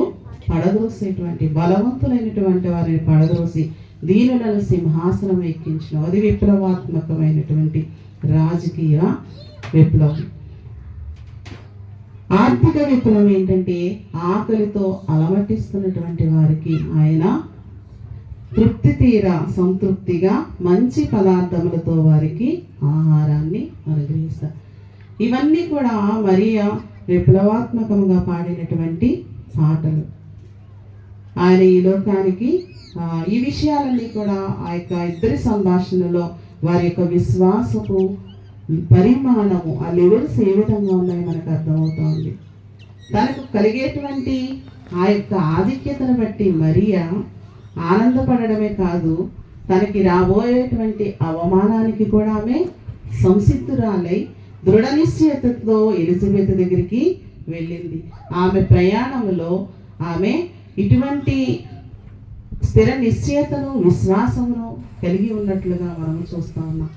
పడదోసేటువంటి, బలవంతులైనటువంటి వారిని పడదోసి దీనులను సింహాసనం ఎక్కించిన, అది విప్లవాత్మకమైనటువంటి రాజకీయ విప్లవం. ఆర్థిక విప్లవం ఏంటంటే ఆకలితో అలమటిస్తున్నటువంటి వారికి ఆయన తృప్తి తీరా సంతృప్తిగా మంచి పదార్థములతో వారికి ఆహారాన్ని అనుగ్రహిస్తారు. ఇవన్నీ కూడా మరియా విప్లవాత్మకంగా పాడినటువంటి పాటలు. ఆయన ఈ లోకానికి ఈ విషయాలన్నీ కూడా ఆ యొక్క ఇద్దరి సంభాషణలో వారి యొక్క విశ్వాసపు పరిమాణము, ఆ లెవెల్స్ ఏ విధంగా ఉన్నాయో మనకు అర్థమవుతోంది. తనకు కలిగేటువంటి ఆ యొక్క ఆధిక్యతను బట్టి మరియా ఆనందపడమే కాదు, తనకి రాబోయేటువంటి అవమానానికి కూడా ఆమె సంసిద్ధురాలై దృఢ నిశ్చయతతో ఎలిజబెత్ దగ్గరికి వెళ్ళింది. ఆమె ప్రయాణంలో ఆమె ఇటువంటి స్థిర నిశ్చయతను, విశ్వాసమును కలిగి ఉన్నట్లుగా మనం చూస్తా ఉన్నాం.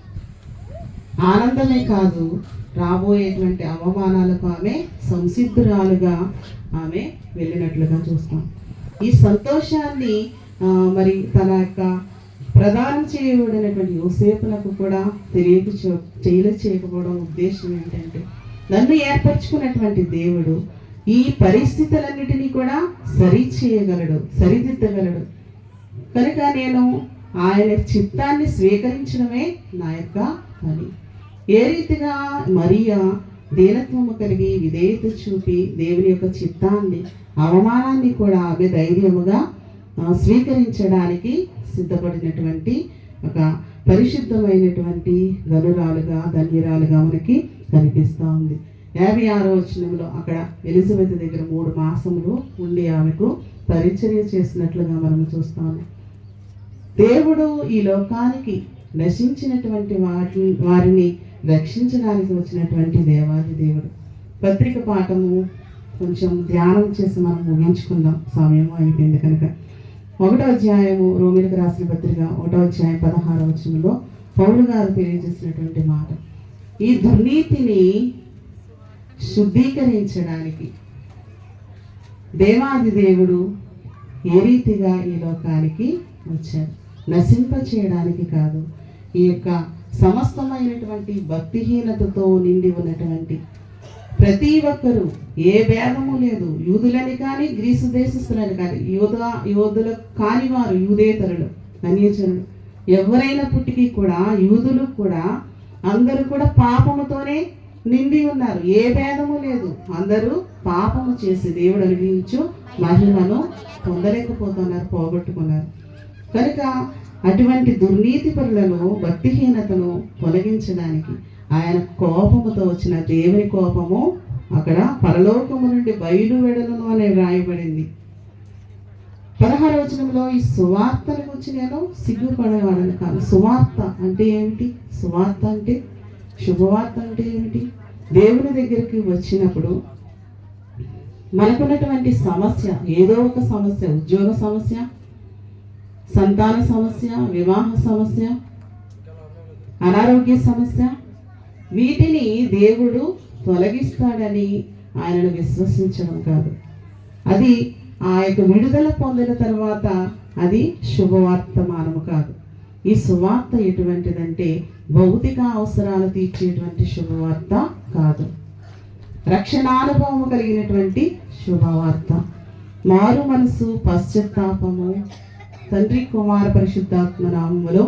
ఆనందమే కాదు, రాబోయేటువంటి అవమానాలకు ఆమె సంసిద్ధురాలుగా ఆమె వెళ్ళినట్లుగా చూస్తాం. ఈ సంతోషాన్ని మరి తన యొక్క ప్రదానం చేయబడినటువంటి యోసేపులకు కూడా చేయకపోవడం ఉద్దేశం ఏంటంటే, నన్ను ఏర్పరచుకున్నటువంటి దేవుడు ఈ పరిస్థితులన్నిటినీ కూడా సరిదిద్దగలడు. కనుక నేను ఆయన చిత్తాన్ని స్వీకరించడమే నా యొక్క పని. ఏ రీతిగా మరియా దీనత్వము కలిగి విధేయత చూపి దేవుని యొక్క చిత్తాన్ని, అవమానాన్ని కూడా ఆమె ధైర్యముగా స్వీకరించడానికి సిద్ధపడినటువంటి ఒక పరిశుద్ధమైనటువంటి గనురాలుగా, ధన్యురాలుగా మనకి కనిపిస్తూ ఉంది. 56వ వచనంలో అక్కడ ఎలిజబెత్ దగ్గర 3 మాసములు ఉండి ఆమెకు పరిచర్య చేసినట్లుగా మనం చూస్తాము. దేవుడు ఈ లోకానికి నశించినటువంటి వారిని రక్షించడానికి వచ్చినటువంటి దేవాది దేవుడు. పత్రిక పాఠము కొంచెం ధ్యానం చేసి మనం ముగించుకుందాం, సమయం అయిపోయింది కనుక. 1వ అధ్యాయము రోమీలకు రాసిన పత్రిక 1వ అధ్యాయం 16వ వచనంలో పౌలు గారు తెలియజేసినటువంటి మాట, ఈ దుర్నీతిని శుద్ధీకరించడానికి దేవాది దేవుడు ఏ రీతిగా ఈ లోకానికి వచ్చారు, నశింప చేయడానికి కాదు, ఈ యొక్క సమస్తమైనటువంటి భక్తిహీనతతో నిండి ఉన్నటువంటి ప్రతి ఒక్కరూ, ఏ భేదము లేదు, యూదులని కానీ గ్రీసు దేశస్తులని కానీ, యూదులు కాని వారు, యూదేతరులు అన్యజనులు ఎవరైనప్పటికీ కూడా యూదులు కూడా అందరూ కూడా పాపముతోనే నిండి ఉన్నారు. ఏ భేదము లేదు. అందరూ పాపము చేసి దేవుడు అనుగ్రహించు మహిమను పొందలేకపోతున్నారు, పోగొట్టుకున్నారు. కనుక అటువంటి దుర్నీతి పరులను, భక్తిహీనతను తొలగించడానికి ఆయన కోపముతో వచ్చిన దేవుని కోపము అక్కడ పరలోకము నుండి బయలు వెడలను అనే వ్రాయబడింది. 16వ వచనంలో ఈ సువార్తను గురించి నేను సిగ్గుపడేవాడని కాదు. సువార్త అంటే ఏమిటి? సువార్త అంటే, శుభవార్త అంటే ఏమిటి? దేవుని దగ్గరికి వచ్చినప్పుడు మనకున్నటువంటి సమస్య, ఏదో ఒక సమస్య, ఉద్యోగ సమస్య, సంతాన సమస్య, వివాహ సమస్య, అనారోగ్య సమస్య, వీటిని దేవుడు తొలగిస్తాడని ఆయనను విశ్వసించడం కాదు. అది ఆ యొక్క విడుదల పొందిన తర్వాత అది శుభవర్తమానము కాదు. ఈ సువార్త ఎటువంటిదంటే భౌతిక అవసరాలు తీర్చేటువంటి శుభవార్త కాదు. రక్షణానుభవము కలిగినటువంటి శుభవార్త. మారు మనసు, పశ్చాత్తాపము, తండ్రి కుమార పరిశుద్ధాత్మ నామములో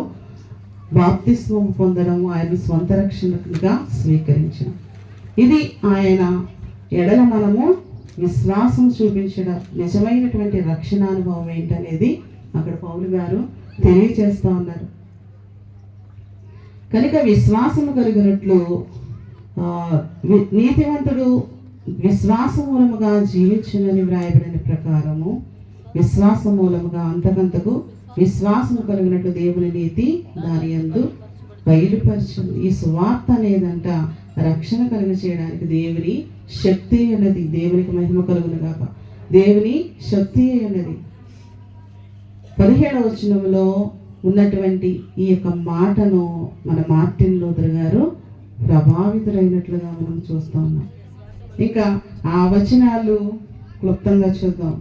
బాప్తిస్మము పొందడము, ఆయన స్వంత రక్షణగా స్వీకరించడం. ఇది ఆయన ఎడల మనము విశ్వాసం చూపించడం, నిజమైనటువంటి రక్షణానుభవం ఏంటనేది అక్కడ పౌలు గారు తెలియజేస్తూ ఉన్నారు. కనుక విశ్వాసము కలిగినట్లు నీతివంతుడు విశ్వాస మూలముగా జీవించునని వ్రాయబడిన ప్రకారము విశ్వాస మూలముగా అంతకంతకు విశ్వాసము కలిగినట్లు దేవుని నీతి దాని యందు బయలుపరచును. ఈ సువార్త అనేదంట రక్షణ కలుగ చేయడానికి దేవుని శక్తి అన్నది. దేవునికి మహిమ కలుగును గాక. దేవుని శక్తి అన్నది 17వ వచనంలో ఉన్నటువంటి ఈ యొక్క మాటను మన మార్టిన్ లూథర్ గారు ప్రభావితులైనట్లుగా మనం చూస్తూ ఉన్నాం. ఇంకా ఆ వచనాలు క్లుప్తంగా చూద్దాం.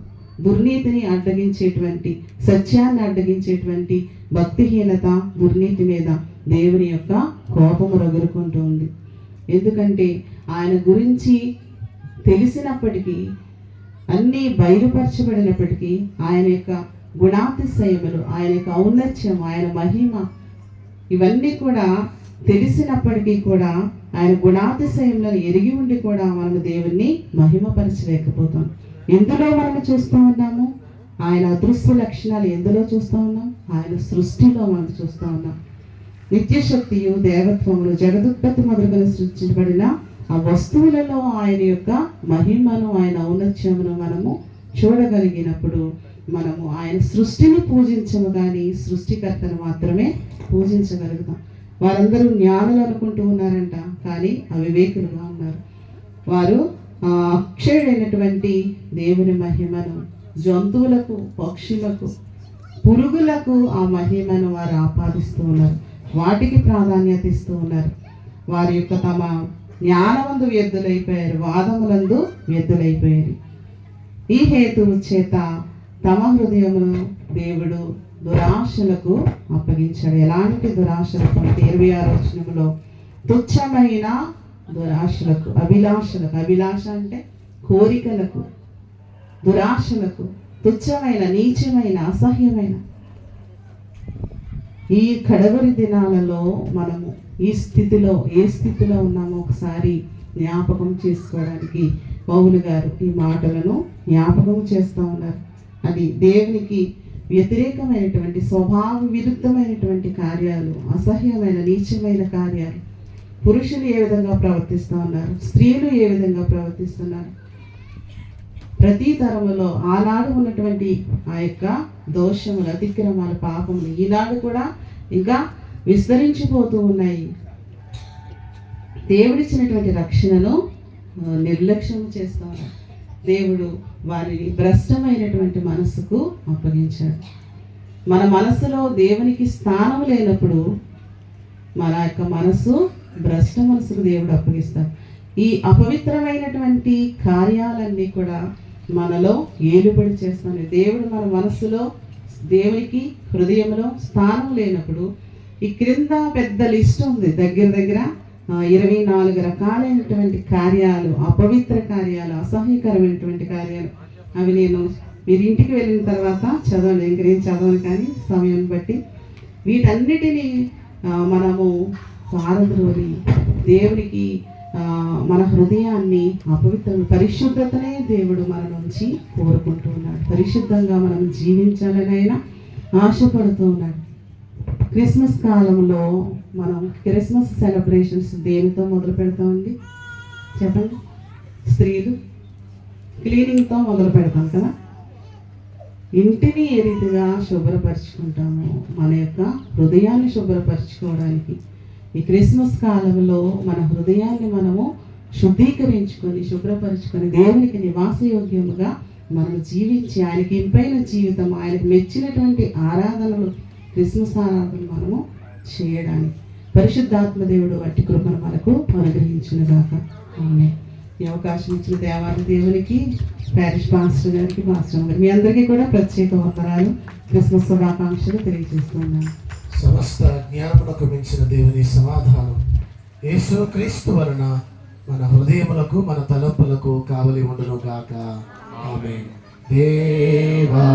దుర్నీతిని అడ్డగించేటువంటి, సత్యాన్ని అడ్డగించేటువంటి భక్తిహీనత, దుర్నీతి మీద దేవుని యొక్క కోపము రగులుకుంటూ ఉంది. ఎందుకంటే ఆయన గురించి తెలిసినప్పటికీ, అన్నీ బయలుపరచబడినప్పటికీ ఆయన యొక్క గుణాతిశయములు, ఆయన యొక్క ఔన్నత్యం, ఆయన మహిమ ఇవన్నీ కూడా తెలిసినప్పటికీ కూడా ఆయన గుణాతిశయములను ఎరిగి ఉండి కూడా మనము దేవుణ్ణి మహిమపరచలేకపోతాం. ఎందులో మనము చూస్తూ ఉన్నాము? ఆయన అదృశ్య లక్షణాలు ఎందులో చూస్తూ ఉన్నాం? ఆయన సృష్టిలో మనం చూస్తూ ఉన్నాం. నిత్యశక్తియు, దేవత్వములు, జగదుత్పత్తి మొదలుగా సృష్టించబడిన ఆ వస్తువులలో ఆయన యొక్క మహిమను, ఆయన ఔన్నత్యమును మనము చూడగలిగినప్పుడు మనము ఆయన సృష్టిని పూజించము కానీ సృష్టికర్తను మాత్రమే పూజించగలుగుతాం. వారందరూ జ్ఞానులు అనుకుంటూ ఉన్నారంట, కానీ అవివేకులుగా ఉన్నారు. వారు అక్షయుడైనటువంటి దేవుని మహిమను జంతువులకు, పక్షులకు, పురుగులకు ఆ మహిమను వారు ఆపాదిస్తూ ఉన్నారు. వాటికి ప్రాధాన్యత ఇస్తూ ఉన్నారు. వారి యొక్క తమ జ్ఞానమందు వ్యర్థులైపోయారు, వాదములందు వ్యర్థులైపోయారు. ఈ హేతువు చేత తమ హృదయమును దేవుడు దురాశలకు అప్పగించాడు. ఎలాంటి దురాశలకు అంటే 26వ వచనంలో తుచ్చమైన దురాశలకు, అభిలాషలకు, అభిలాష అంటే కోరికలకు, దురాశలకు, తుచ్చమైన, నీచమైన, అసహ్యమైన ఈ కడవరి దినాలలో మనము ఈ స్థితిలో, ఏ స్థితిలో ఉన్నామో ఒకసారి జ్ఞాపకం చేసుకోవడానికి పౌలు గారు ఈ మాటలను జ్ఞాపకం చేస్తూ ఉన్నారు. అది దేవునికి వ్యతిరేకమైనటువంటి, స్వభావ విరుద్ధమైనటువంటి కార్యాలు, అసహ్యమైన, నీచమైన కార్యాలు. పురుషులు ఏ విధంగా ప్రవర్తిస్తూ ఉన్నారు, స్త్రీలు ఏ విధంగా ప్రవర్తిస్తున్నారు. ప్రతి తరములో ఆనాడు ఉన్నటువంటి ఆ యొక్క దోషములు, అతిక్రమాలు, పాపములు ఈనాడు కూడా ఇంకా విస్తరించిపోతూ ఉన్నాయి. దేవుడిచ్చినటువంటి రక్షణను నిర్లక్ష్యం చేస్తూ ఉన్నారు. దేవుడు వారిని భ్రష్టమైనటువంటి మనసుకు అప్పగించాడు. మన మనసులో దేవునికి స్థానం లేనప్పుడు మన యొక్క మనసు భ్రష్ట మనసుకు దేవుడు అప్పగిస్తాడు. ఈ అపవిత్రమైనటువంటి కార్యాలన్నీ కూడా మనలో ఏలుబడి చేస్తాను. దేవుడు మన మనసులో, దేవునికి హృదయంలో స్థానం లేనప్పుడు ఈ క్రింద పెద్ద లిస్ట్ ఉంది. దగ్గర 24 రకాలైనటువంటి కార్యాలు, అపవిత్ర కార్యాలు, అసహ్యకరమైనటువంటి కార్యాలు. అవి నేను మీరు ఇంటికి వెళ్ళిన తర్వాత చదవండి, ఇంక నేను చదవను కానీ సమయం బట్టి వీటన్నిటినీ మనము పారద్రోలి దేవునికి మన హృదయాన్ని పరిశుద్ధతనే దేవుడు మన నుంచి కోరుకుంటూ ఉన్నాడు. పరిశుద్ధంగా మనం జీవించాలని ఆయన ఆశపడుతూ ఉన్నాడు. క్రిస్మస్ కాలంలో మనం క్రిస్మస్ సెలబ్రేషన్స్ దేనితో మొదలు పెడతామండి చెప్పండి? స్త్రీలు క్లీనింగ్తో మొదలు పెడతాం కదా. ఇంటిని ఏ రీతిగా శుభ్రపరచుకుంటాము, మన యొక్క హృదయాన్ని శుభ్రపరచుకోవడానికి ఈ క్రిస్మస్ కాలంలో మన హృదయాన్ని మనము శుద్ధీకరించుకొని శుభ్రపరచుకొని దేవునికి నివాసయోగ్యముగా మనం జీవించి ఆయనకి ఇంపైన జీవితం, ఆయనకు మెచ్చినటువంటి ఆరాధనలు, క్రిస్మస్ ఆరాధనలు మనము చేయడానికి పరిశుద్ధాత్మ దేవుడు వాటి కృపను మనకు అనుగ్రహించునుగాక. ఆమేన్. ఈ అవకాశం ఇచ్చిన దేవాది దేవునికి, ప్యారిష్ పాస్టర్ గారికి, మాస్టర్ గారికి, మీ అందరికీ కూడా ప్రత్యేక వందనాలు, క్రిస్మస్ శుభాకాంక్షలు తెలియజేస్తున్నాను.
సమస్త జ్ఞానమునకు మించిన దేవుని సమాధానం యేసు క్రీస్తు వలన మన హృదయములకు మన తలంపులకు కావలి ఉండును గాక. ఆమేన్. దేవా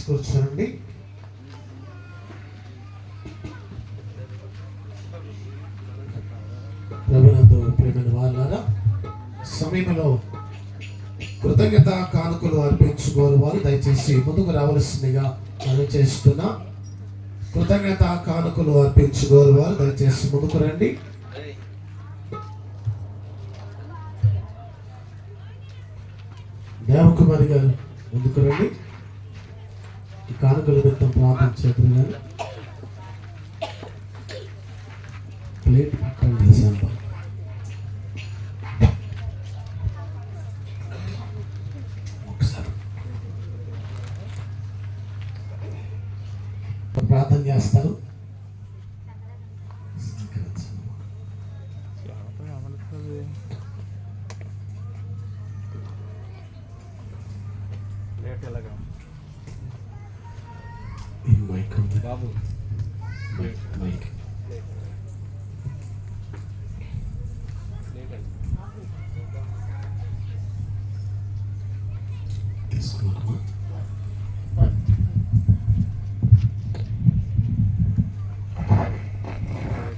కూర్చోండి. ప్రభునందు ప్రియమైన వాళ్ళారా, సమయంలో కృతజ్ఞత కానుకలు అర్పించుకోరు వారు దయచేసి ముందుకు రావాల్సిందిగా మనం చేస్తున్నా. కృతజ్ఞత కానుకలు అర్పించుకోరు వారు దయచేసి ముందుకు రండి. దేవకుమారి గారు ముందుకు రండి. ఈ కానుకల నిమిత్తం ప్రార్థించేద్దరు కానీ ప్లేట్ పక్కన వేసాను. ఒకసారి ప్రార్థన చేస్తారు. బాబు మైక్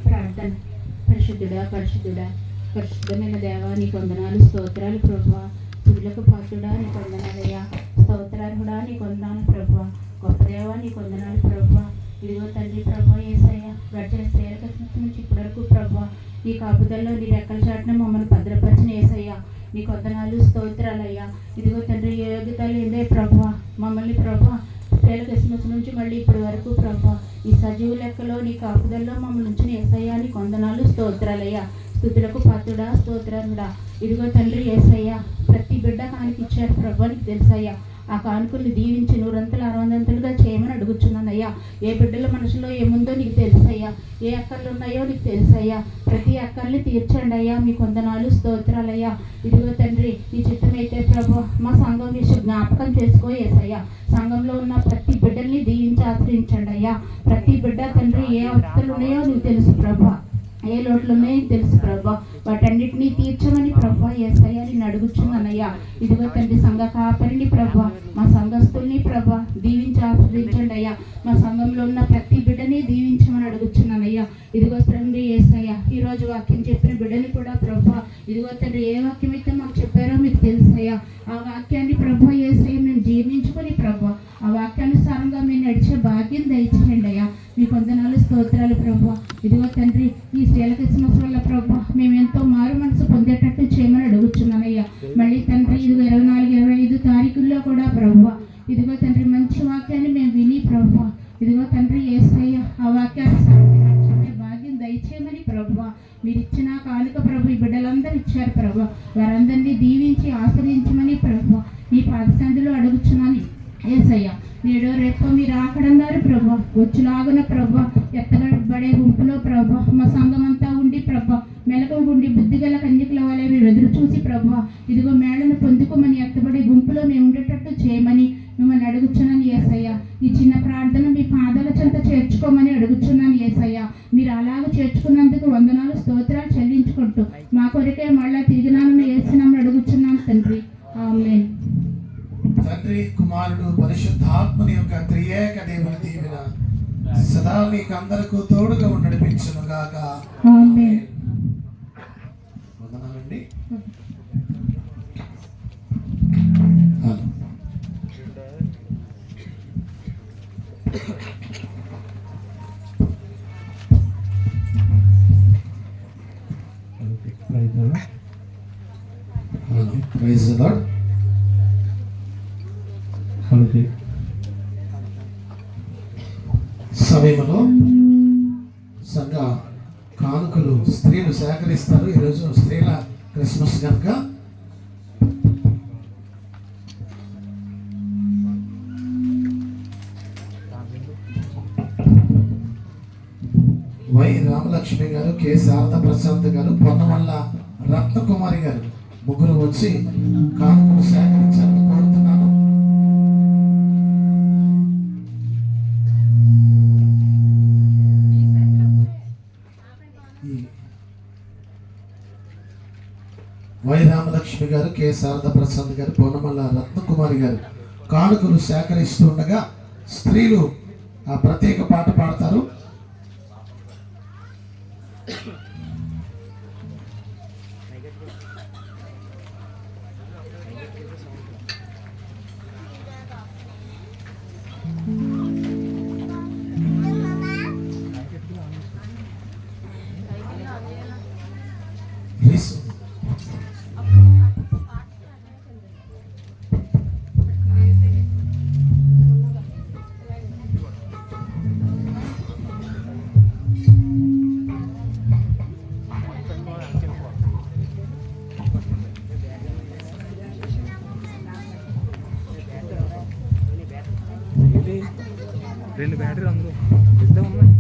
ప్రార్థన. పరిశుద్ధుడా పరిశుద్ధుడా పరిశుద్ధమైన దేవా, నీకు వందనాలు, స్తోత్రాలు ప్రభువా. తులకు పాత్రుడా, నీకు వందనాలయ్యా. స్తోత్రార్హుడా, నీకు వందనాలు ప్రభువా. గొప్ప దేవా, నీకు వందనాలు ప్రభువా. ఇదిగో తండ్రి ప్రభువా యేసయ్య, గడిచిన శ్రేయక నుంచి ఇప్పటి వరకు ప్రభువా నీ కాపుదల్లో నీ రెక్కల చాటున మమ్మల్ని భద్రపరిచిన యేసయ్య, నీకు వందనాలు, స్తోత్రాలయ్యా. ఇదిగో తండ్రి యోగ్యతలు ఏందే ప్రభువా మమ్మల్ని ప్రభువా ఏప్రిల్ క్రిస్మస్ నుంచి మళ్ళీ ఇప్పటి వరకు ప్రభా ఈ సజీవు లెక్కలో నీ కాపుదల్లో మమ్మల్ని ఉంచిన యేసయ్యా నీకు వందనాలు స్తోత్రాలయ్యా. స్తుతులకు పాత్రుడా, స్తోత్రాలుడా. ఇదిగో తండ్రి యేసయ్యా, ప్రతి బిడ్డ కానికిచ్చారు ప్రభా, నీకు తెలుసయ్యా. ఆ కానుకల్ని దీవించి 100 60 చేయమని అడుగుచున్నానయ్యా. ఏ బిడ్డల మనసులో ఏముందో నీకు తెలుసయ్యా, ఏ అక్కర్లు ఉన్నాయో నీకు తెలుసయ్యా. ప్రతి అక్కర్ని తీర్చండి అయ్యా, మీకు వందనాలు స్తోత్రాలయ్యా. ఇదిగో తండ్రి, నీ చిత్తమైతే ప్రభు మా సంఘం విషయం జ్ఞాపకం చేసుకో యేసయ్యా. సంఘంలో ఉన్న ప్రతి బిడ్డల్ని దీవించి ఆశ్రయించండి అయ్యా. ప్రతి బిడ్డ తండ్రి ఏ అవస్థలు ఉన్నాయో నీకు తెలుసు ప్రభా, ఏ లోట్లు ఉన్నాయో తెలుసు ప్రభా. వాటన్నిటినీ తీర్చమని ప్రభా యేసయ్యా నేను అడుగుచున్నానయ్యా. ఇదిగో తండ్రి, సంఘ కాపరిని ప్రభా, మా సంఘస్థుల్ని ప్రభా దీవించి ఆశ్రయించండి అయ్యా. మా సంఘంలో ఉన్న ప్రతి బిడ్డని దీవించమని అడుగుచున్నానయ్యా. ఇదిగో తండ్రి యేసయ్యా, ఈరోజు వాక్యం చెప్పిన బిడ్డని కూడా ప్రభా, ఇదిగో తండ్రి ఏ వాక్యం అయితే మాకు చెప్పారో మీకు తెలుసయ్యా. ఆ వాక్యాన్ని ప్రభా యేసయ్య మేము జీవించుకొని ప్రభా ఆ వాక్యానుసారంగా మేము నడిచే భాగ్యం దయచేయండి అయ్యా. మీకు వందనాలు స్తోత్రాలు ప్రభా. ఇదిగో తండ్రి, ఈ స్త్రీల క్రిస్మస్ వల్ల ప్రభా మేము ఎంతో మారు మనసు పొందేటట్టు చేయమని అడుగుచున్నానయ్యా. మళ్ళీ తండ్రి, ఇదిగో 24 25 తారీఖుల్లో కూడా ప్రభా, ఇదిగో తండ్రి మంచి వాక్యాన్ని మేము విని ప్రభా, ఇదిగో తండ్రి యేసయ్య ఆ వాక్యాన్ని భాగ్యం దయచేయమని ప్రభా మీరు ఇచ్చిన కానుక ప్రభు ఈ బిడ్డలందరూ ఇచ్చారు ప్రభా, వారందరినీ దీవించి ఆశ్రయించమని ప్రభా నీ పాదసంధిలో అడుగుచున్నాను యేసయ్య. నేడో రేపో మీరు ఆకడన్నారు ప్రభా, వచ్చులాగున ప్రభా ఎత్తబడే గుంపులో ప్రభా మా సంఘం అంతా ఉండి ప్రభా మెలకువ ఉండి బుద్ధిగల కన్యకుల వలె మేము ఎదురు చూసి ప్రభా ఇదిగో మేడను పొందుకోమని ఎత్తబడే గుంపులో మేము ఉండేటట్టు చేయమని మిమ్మల్ని అడుగుచున్నాను యేసయ్య. ఈ చిన్న ప్రార్థన మీ పాదాల చెంత చేర్చుకోమని అడుగుచున్నాను యేసయ్య. మీరు అలాగ చేర్చుకున్నందుకు వందనాలు స్తోత్రాలు చెల్లించుకుంటూ మా కొరకే మళ్ళా తిరిగినాను యేసునామమున అడుగుచున్నాను తండ్రి, ఆమేన్.
తండ్రి, కుమారుడు, పరిశుద్ధాత్మని యొక్క త్రియేక దేవుని దీవెన సదా మీకు అందరికీ తోడుగా నడిపించును గాక.
ఆమేన్.
వందనాలండి. Praise the Lord. సమయంలో సంఘ కానుకలు స్త్రీలు సేకరిస్తారు. ఈరోజు స్త్రీల క్రిస్మస్ కనుక వై రామలక్ష్మి గారు, కె శారదా ప్రశాంత్ గారు, పొన్నమల్ల రత్నకుమారి గారు ముగ్గురు వచ్చి కానుకలు సేకరించాలని కోరుతున్నాను. వై రామలక్ష్మి గారు, కె శారదా ప్రసాద్ గారు, పొన్నమల్ల రత్నకుమారి గారు కానుకలు సేకరిస్తుండగా స్త్రీలు ఆ ప్రత్యేక పాట పాడతారు.
రెండు బ్యాటరీలు అందులో పెద్ద ఉన్నాయి.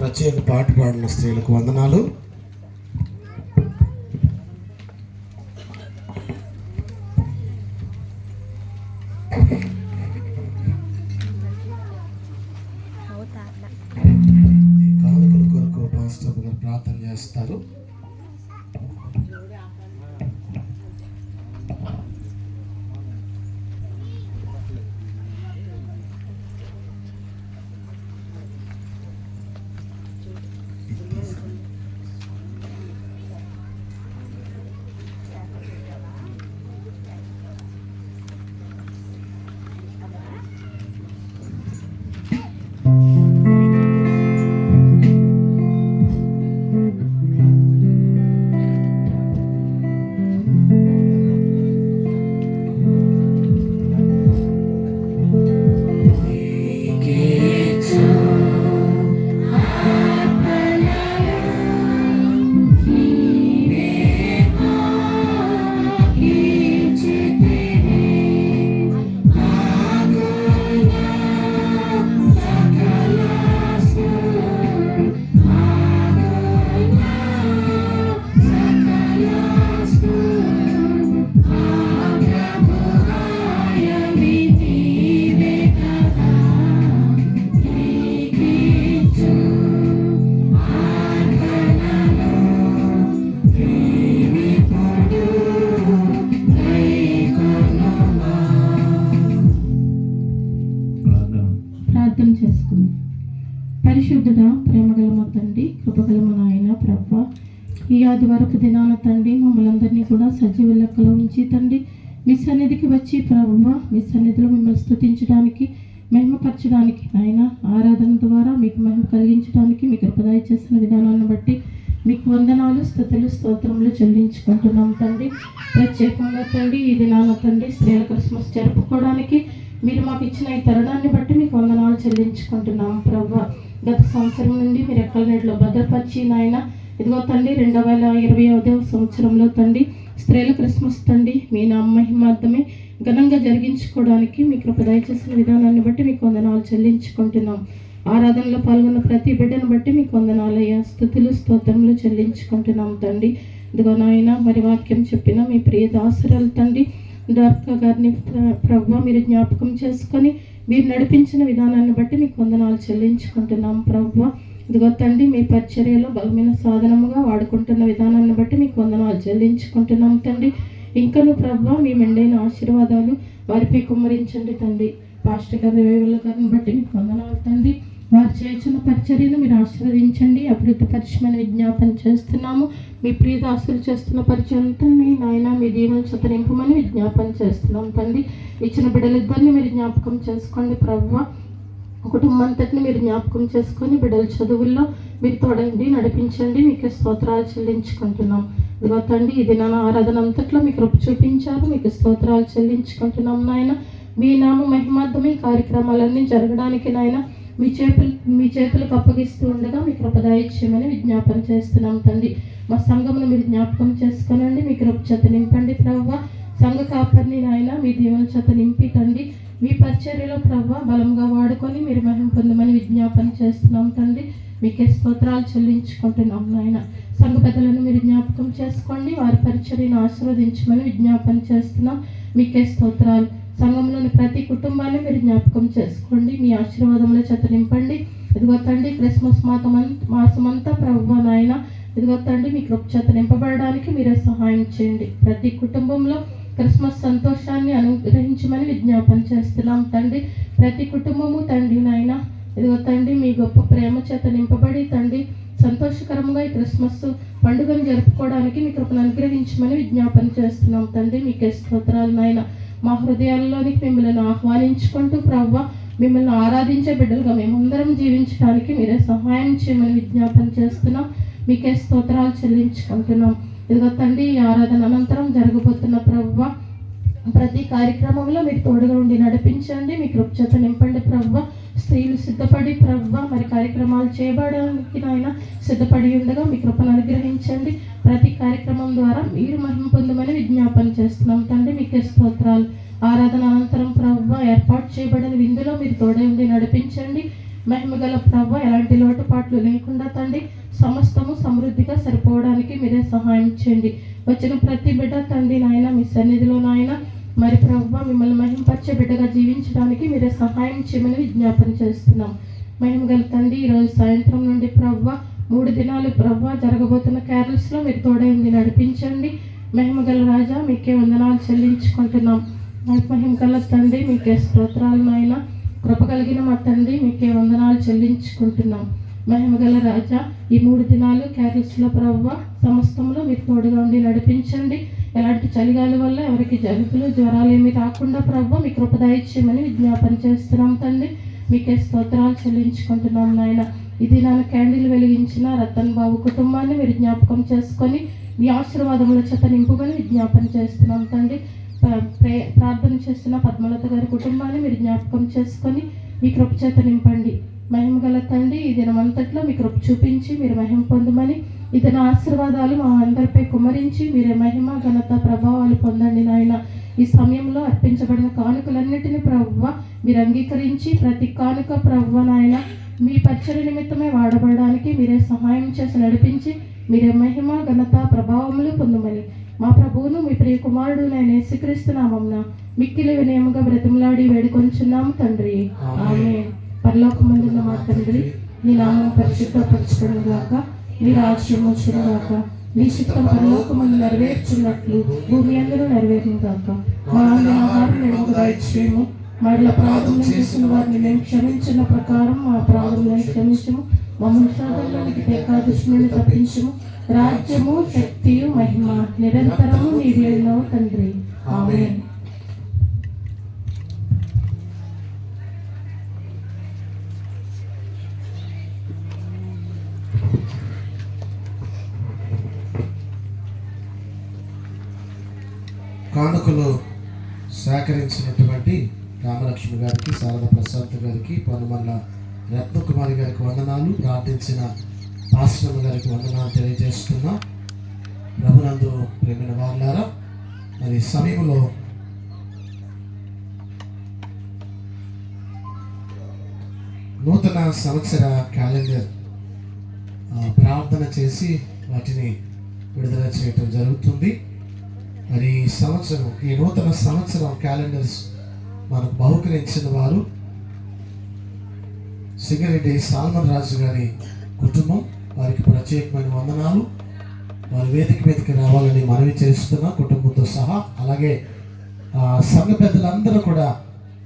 ప్రత్యేక పాట పాడిన స్త్రీలకు వందనాలు. కానుకల కొరకు పాస్టర్ గారు ప్రార్థన చేస్తారు.
పరిశుద్ధుడా, ప్రేమగల మా తండ్రి, కృపగల మా నాయన ప్రభువా, ఈ ఆదివారపు దినాన తండ్రి మమ్మల్ందరినీ కూడా సజీవ లెక్కలో ఉంచి తండ్రి మీ సన్నిధికి వచ్చి ప్రభువా, మీ సన్నిధిలో మిమ్మల్ని స్తుతించడానికి, మహిమపరచడానికి, నాయన ఆరాధన ద్వారా మీకు మహిమ కలిగించడానికి మీ కృపదయ చేసిన విధానాన్ని బట్టి మీకు వందనాలు, స్తుతులు, స్తోత్రములు చెల్లించుకుంటున్నాం తండ్రి. ప్రత్యేకంగా తండ్రి ఈ దినాన తండ్రి స్త్రీల క్రిస్మస్ జరుపుకోవడానికి మీరు మాకు ఇచ్చిన ఈ తరుణాన్ని బట్టి మీకు వందనాలు చెల్లించుకుంటున్నాం ప్రభువా. గత సంవత్సరం నుండి మీరు ఎక్కల నేటిలో భద్రపరిచి నాయన ఇదిగో తండ్రి 2020వ సంవత్సరంలో తండ్రి స్త్రీల క్రిస్మస్ తండ్రి మీ నామ మహిమార్థమే ఘనంగా జరిగించుకోవడానికి మీ కృప దయచేసిన విధానాన్ని బట్టి మీకు వందనాలు చెల్లించుకుంటున్నాం. ఆరాధనలో పాల్గొన్న ప్రతి బిడ్డను బట్టి మీకు వందనాలయ్యా, స్తుతులు, స్తోత్రములు చెల్లించుకుంటున్నాం తండ్రి. ఇదిగో నాయన మరి వాక్యం చెప్పిన మీ ప్రియ దాసురాలు తండ్రి డాక్టర్ గారిని ప్రభువా మీరు జ్ఞాపకం చేసుకొని మీరు నడిపించిన విధానాన్ని బట్టి మీకు వందనాలు చెల్లించుకుంటున్నాం ప్రభువా. ఇదిగో తండ్రి మీ పరిచర్యలో బలమైన సాధనముగా వాడుకుంటున్న విధానాన్ని బట్టి మీకు వందనాలు చెల్లించుకుంటున్నాం తండ్రి. ఇంకను ప్రభువా మీ మెండైన ఆశీర్వాదాలు వారిపై కుమ్మరించండి తండ్రి. పాస్టర్ గారి వేవుల గారిని బట్టి మీకు వందనాలు తండ్రి. వారు చేస్తున్న పరిచర్యను మీరు ఆశీర్వదించండి, అభివృద్ధి పరిచయమని విజ్ఞాపన చేస్తున్నాము. మీ ప్రియదాసులు చేస్తున్న పరిచయంతో మీ నాయన మీ దీవెన చేత నింపమని విజ్ఞాపన చేస్తున్నాం తండ్రి. ఇచ్చిన బిడ్డలిద్దరిని మీరు జ్ఞాపకం చేసుకోండి ప్రభువా. కుటుంబం అంతటిని మీరు జ్ఞాపకం చేసుకొని బిడ్డల చదువుల్లో మీరు తోడండి, నడిపించండి. మీకు స్తోత్రాలు చెల్లించుకుంటున్నాం. ఇదిగో తండ్రి ఈ దినాన ఆరాధన అంతట్లో మీకు కృప చూపించారు, మీకు స్తోత్రాలు చెల్లించుకుంటున్నాం నాయన. మీ నామ మహిమార్థమే కార్యక్రమాలన్నీ జరగడానికి నాయన మీ చేతులకు అప్పగిస్తూ ఉండగా మీ కృప దయచేయమని విజ్ఞాపన చేస్తున్నాం తండ్రి. మా సంఘమును మీరు జ్ఞాపకం చేసుకోనండి, మీ కృప చేత నింపండి ప్రభువా. సంఘ కాపరిని నాయన మీ దీవెన చేత నింపి తండ్రి మీ పరిచర్యలో ప్రభువా బలంగా వాడుకొని మీరు మహిమ పొందమని విజ్ఞాపన చేస్తున్నాం తండ్రి. మీకే స్తోత్రాలు చెల్లించుకుంటున్నాం నాయన. సంఘ పెద్దలను మీరు జ్ఞాపకం చేసుకోండి, వారి పరిచర్యను ఆశీర్వదించమని విజ్ఞాపన చేస్తున్నాం. మీకే స్తోత్రాలు. సంఘంలోని ప్రతి కుటుంబాన్ని మీరు జ్ఞాపకం చేసుకోండి, మీ ఆశీర్వాదముల చేత నింపండి.
ఇదిగో తండ్రి క్రిస్మస్ మాసమంతా ప్రభువా నాయన ఇదిగో తండ్రి మీ కృప చేత నింపబడడానికి మీరే సహాయం చేయండి. ప్రతి కుటుంబంలో క్రిస్మస్ సంతోషాన్ని అనుగ్రహించమని విజ్ఞాపన చేస్తున్నాం తండ్రి. ప్రతి కుటుంబము తండ్రి నాయన ఇదిగో తండ్రి మీ గొప్ప ప్రేమ చేత నింపబడి తండ్రి సంతోషకరంగా ఈ క్రిస్మస్ పండుగను జరుపుకోవడానికి మీ కృపను అనుగ్రహించమని విజ్ఞాపన చేస్తున్నాం తండ్రి. మీకే స్తోత్రాలు నాయన. మా హృదయాల్లోనికి మిమ్మల్ని ఆహ్వానించుకుంటూ ప్రభువా మిమ్మల్ని ఆరాధించే బిడ్డలుగా మేమందరం జీవించడానికి మీరే సహాయం చేయమని విజ్ఞాపన చేస్తున్నాం. మీకే స్తోత్రాలు చెల్లించుకుంటున్నాం. ఇదిగో తండ్రి ఈ ఆరాధన అనంతరం జరగబోతున్న ప్రభువా ప్రతి కార్యక్రమంలో మీరు తోడుగా ఉండి నడిపించండి. మీ కృప చేత నింపండి ప్రభువా. స్త్రీలు సిద్ధపడి ప్రభువా మరి కార్యక్రమాలు చేయబడడానికి నాయన సిద్ధపడి ఉండగా మీ కృపను అనుగ్రహించండి. ప్రతి కార్యక్రమం ద్వారా మీరు మహిమ పొందమని విజ్ఞాపన చేస్తున్నాం తండ్రి. మీకే స్తోత్రాలు. ఆరాధన అనంతరం ప్రభువా ఏర్పాటు చేయబడిన విందులో మీరు తోడై ఉండి నడిపించండి. మహిమగల ప్రభువా ఎలాంటి లోటుపాట్లు లేకుండా తండ్రి సమస్తము సమృద్ధిగా సరిపోవడానికి మీరే సహాయం చేయండి. వచ్చిన ప్రతి బిడ్డ తండ్రి నాయన మీ సన్నిధిలో నాయన మరి ప్రభువా మిమ్మల్ని మహింపరిచే బిడ్డగా జీవించడానికి మీరే సహాయం చేయమని విజ్ఞాపన చేస్తున్నాం. మహిమగల తండ్రి ఈరోజు సాయంత్రం నుండి ప్రభువా 3 దినాలు ప్రభువా జరగబోతున్న క్యారల్స్లో మీరు తోడై ఉండి నడిపించండి. మహిమగల రాజా మీకే వందనాలు చెల్లించుకుంటున్నాం. మహిమగల తండ్రి మీకే స్తోత్రాలు నాయన. కృప కలిగిన మా తండ్రి మీకే వందనాలు చెల్లించుకుంటున్నాం. మహిమగల రాజా ఈ 3 దినాలు క్యారల్స్లో ప్రభువా సమస్తంలో మీరు తోడుగా ఉండి నడిపించండి. ఎలాంటి చలిగాలి వల్ల ఎవరికి జలుబులు జ్వరాలు ఏమి రాకుండా ప్రభువా మీ కృప దయచేయమని విజ్ఞాపన చేస్తున్నాం తండ్రి. మీకే స్తోత్రాలు చెల్లించుకుంటున్నాం నాయన. ఇది నన్ను క్యాండిల్ వెలిగించిన రతన్ బాబు కుటుంబాన్ని మీరు జ్ఞాపకం చేసుకొని మీ ఆశీర్వాదముల చేత నింపుకొని విజ్ఞాపన చేస్తున్నాం తండ్రి. ప్రార్థన చేస్తున్న పద్మలత గారి కుటుంబాన్ని మీరు జ్ఞాపకం చేసుకొని మీ కృప చేత నింపండి. మహిమగల తండ్రి ఈ దినమంతట్లో మీ కృప చూపించి మీరు మహిమ పొందమని ఈ దిన ఆశీర్వాదాలు మా అందరిపై కుమరించి మీరే మహిమ ఘనత ప్రభావాలు పొందండి నాయన. ఈ సమయంలో అర్పించబడిన కానుకలన్నిటినీ ప్రభువ మీరు అంగీకరించి ప్రతి కానుక ప్రభువ నాయన మీ పరిచర్య నిమిత్తమే వాడబడడానికి మీరే సహాయం చేసి నడిపించి మీరే మహిమ ఘనత ప్రభావములు పొందమని మా ప్రభువును మీ ప్రియ కుమారుడు నేను యేసుక్రీస్తు నామమున మిక్కిలి వినయముగా బ్రతిమలాడి వేడుకొంచున్నాము తండ్రి. ఆమేన్. పరలోకమందున్న మా తండ్రి నీ నామం పరిశుద్ధపరచబడును గాక. నీ రాజ్యం వచ్చును గాక. నీ చిత్తం పరలోకమందు నెరవేర్చున్నట్లు భూమి అందరూ నెరవేరును గాక. మా ఆహారం నేడు దయచేయము. మరల అపరాధం చేసిన వారిని మేము క్షమించిన ప్రకారం మా అపరాధములను క్షమించము. మమ్మల్ని శోధనలోనికి ఏకాదశి నుండి తప్పించము. రాజ్యము శక్తియు మహిమ నిరంతరము నీవేనో తండ్రి. ఆమేన్.
కానుకలు సేకరించినటువంటి రామలక్ష్మి గారికి, శారద ప్రశాంత్ గారికి, పొన్నమల్ల రత్నకుమారి గారికి వందనాలు. ప్రార్థించిన ఆశ్రమ గారికి వందనాలు తెలియజేస్తున్నా. ప్రభునందు ప్రేమైన వారులారా, మరి సమయంలో నూతన సంవత్సర క్యాలెండర్ ప్రార్థన చేసి వాటిని విడుదల చేయటం జరుగుతుంది. మరి ఈ నూతన సంవత్సరం క్యాలెండర్స్ మనకు బహుకరించిన వారు సింగరెడ్డి సాల్మన్ రాజు గారి కుటుంబం. వారికి ప్రత్యేకమైన వందనాలు. వారి వేదిక మీదకి రావాలని మనవి చేస్తున్నా కుటుంబంతో సహా. అలాగే సంఘ పెద్దలందరూ కూడా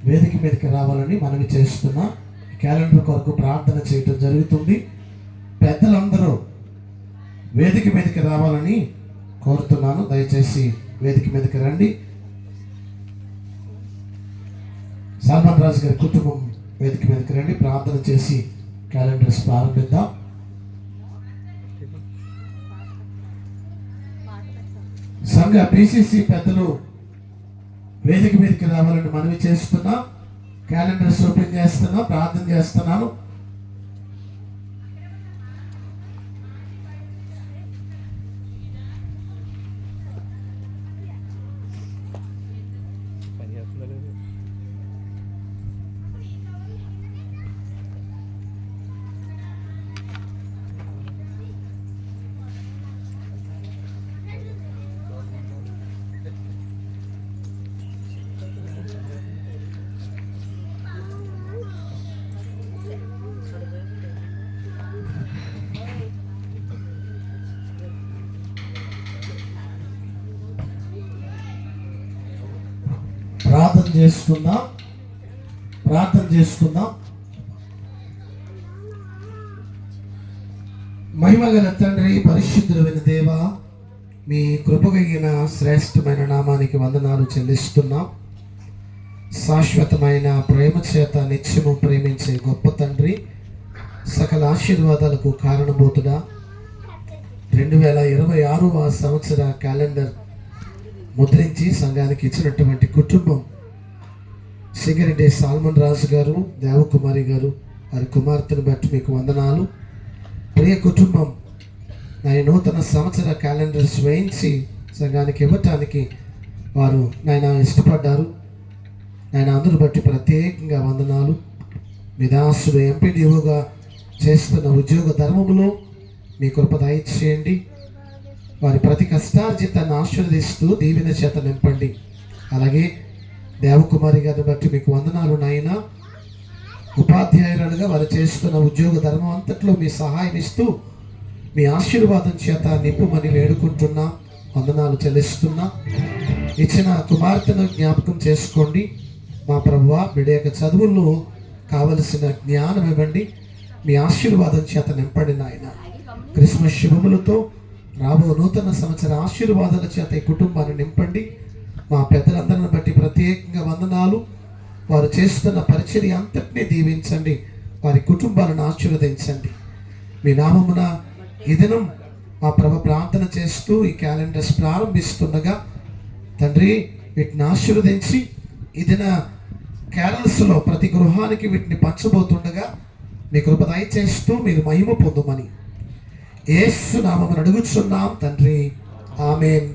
వేదిక మీదకి రావాలని మనవి చేస్తున్నా. క్యాలెండర్ కొరకు ప్రార్థన చేయటం జరుగుతుంది. పెద్దలందరూ వేదిక మీదకి రావాలని కోరుతున్నాను. దయచేసి వేదిక మీదకి రండి. సల్మాన్ రాజు గారి కుటుంబం వేదిక మీదకి రండి. ప్రార్థన చేసి క్యాలెండర్స్ ప్రారంభిద్దాం. సంఘ పిసిసి పెద్దలు వేదిక మీదకి రావాలని మనవి చేస్తున్నా. క్యాలెండర్స్ ఓపెన్ చేస్తున్నా. ప్రార్థన చేస్తున్నాను. చేసుకుందాం. ప్రార్థన చేసుకుందాం. మహిమగల తండ్రి, పరిశుద్ధుడైన దేవా, మీ కృపగలిగిన శ్రేష్టమైన నామానికి వందనాలు చెల్లిస్తున్నాం. శాశ్వతమైన ప్రేమ చేత నిత్యము ప్రేమించే గొప్ప తండ్రి, సకల ఆశీర్వాదాలకు కారణభూతుడా, 2026వ సంవత్సర క్యాలెండర్ ముద్రించి సంఘానికి ఇచ్చినటువంటి కుటుంబం సింగిరెడ్డి సాల్మన్ రాజు గారు, దేవకుమారి గారు, వారి కుమార్తెను బట్టి మీకు వందనాలు. ప్రియ కుటుంబం, నా నూతన సంవత్సర క్యాలెండర్స్ వేయించి సంఘానికి ఇవ్వటానికి వారు నాయన ఇష్టపడ్డారు. నాయన అందరూ బట్టి ప్రత్యేకంగా వందనాలు. మీ దాసుడు ఎంపీడీఓగా చేస్తున్న ఉద్యోగ ధర్మములో మీ కృప దయచేయండి. వారి ప్రతి కష్టార్జితాన్ని ఆశీర్వదిస్తూ దీవెన చేత నింపండి. అలాగే దేవకుమారి గారిని బట్టి మీకు వందనాలు నాయన. ఉపాధ్యాయురాలుగా వారు చేస్తున్న ఉద్యోగ ధర్మం అంతట్లో మీ సహాయం ఇస్తూ మీ ఆశీర్వాదం చేత నింపుమని వేడుకుంటున్నా, వందనాలు చెల్లిస్తున్నా. ఇచ్చిన కుమార్తెను జ్ఞాపకం చేసుకోండి మా ప్రభువా. బిడ్డ యొక్క చదువుల్లో కావలసిన జ్ఞానం ఇవ్వండి, మీ ఆశీర్వాదం చేత నింపండి నాయన. క్రిస్మస్ శుభములతో రాబో నూతన సంవత్సర ఆశీర్వాదాల చేత ఈ కుటుంబాన్ని నింపండి. మా పెద్దలందరిని బట్టి ప్రత్యేకంగా వందనాలు. వారు చేస్తున్న పరిచర్య అంతటినీ దీవించండి, వారి కుటుంబాలను ఆశీర్వదించండి. మీ నామమున ఈ దినం మా ప్రభు ప్రార్థన చేస్తూ ఈ క్యాలెండర్స్ ప్రారంభిస్తుండగా తండ్రి వీటిని ఆశీర్వదించి ఈ దిన క్యారల్స్లో ప్రతి గృహానికి వీటిని పంచబోతుండగా మీ కృప దయచేస్తూ మీరు మహిమ పొందుమని యేసు నామమున అడుగుచున్నాం తండ్రి, ఆమేన్.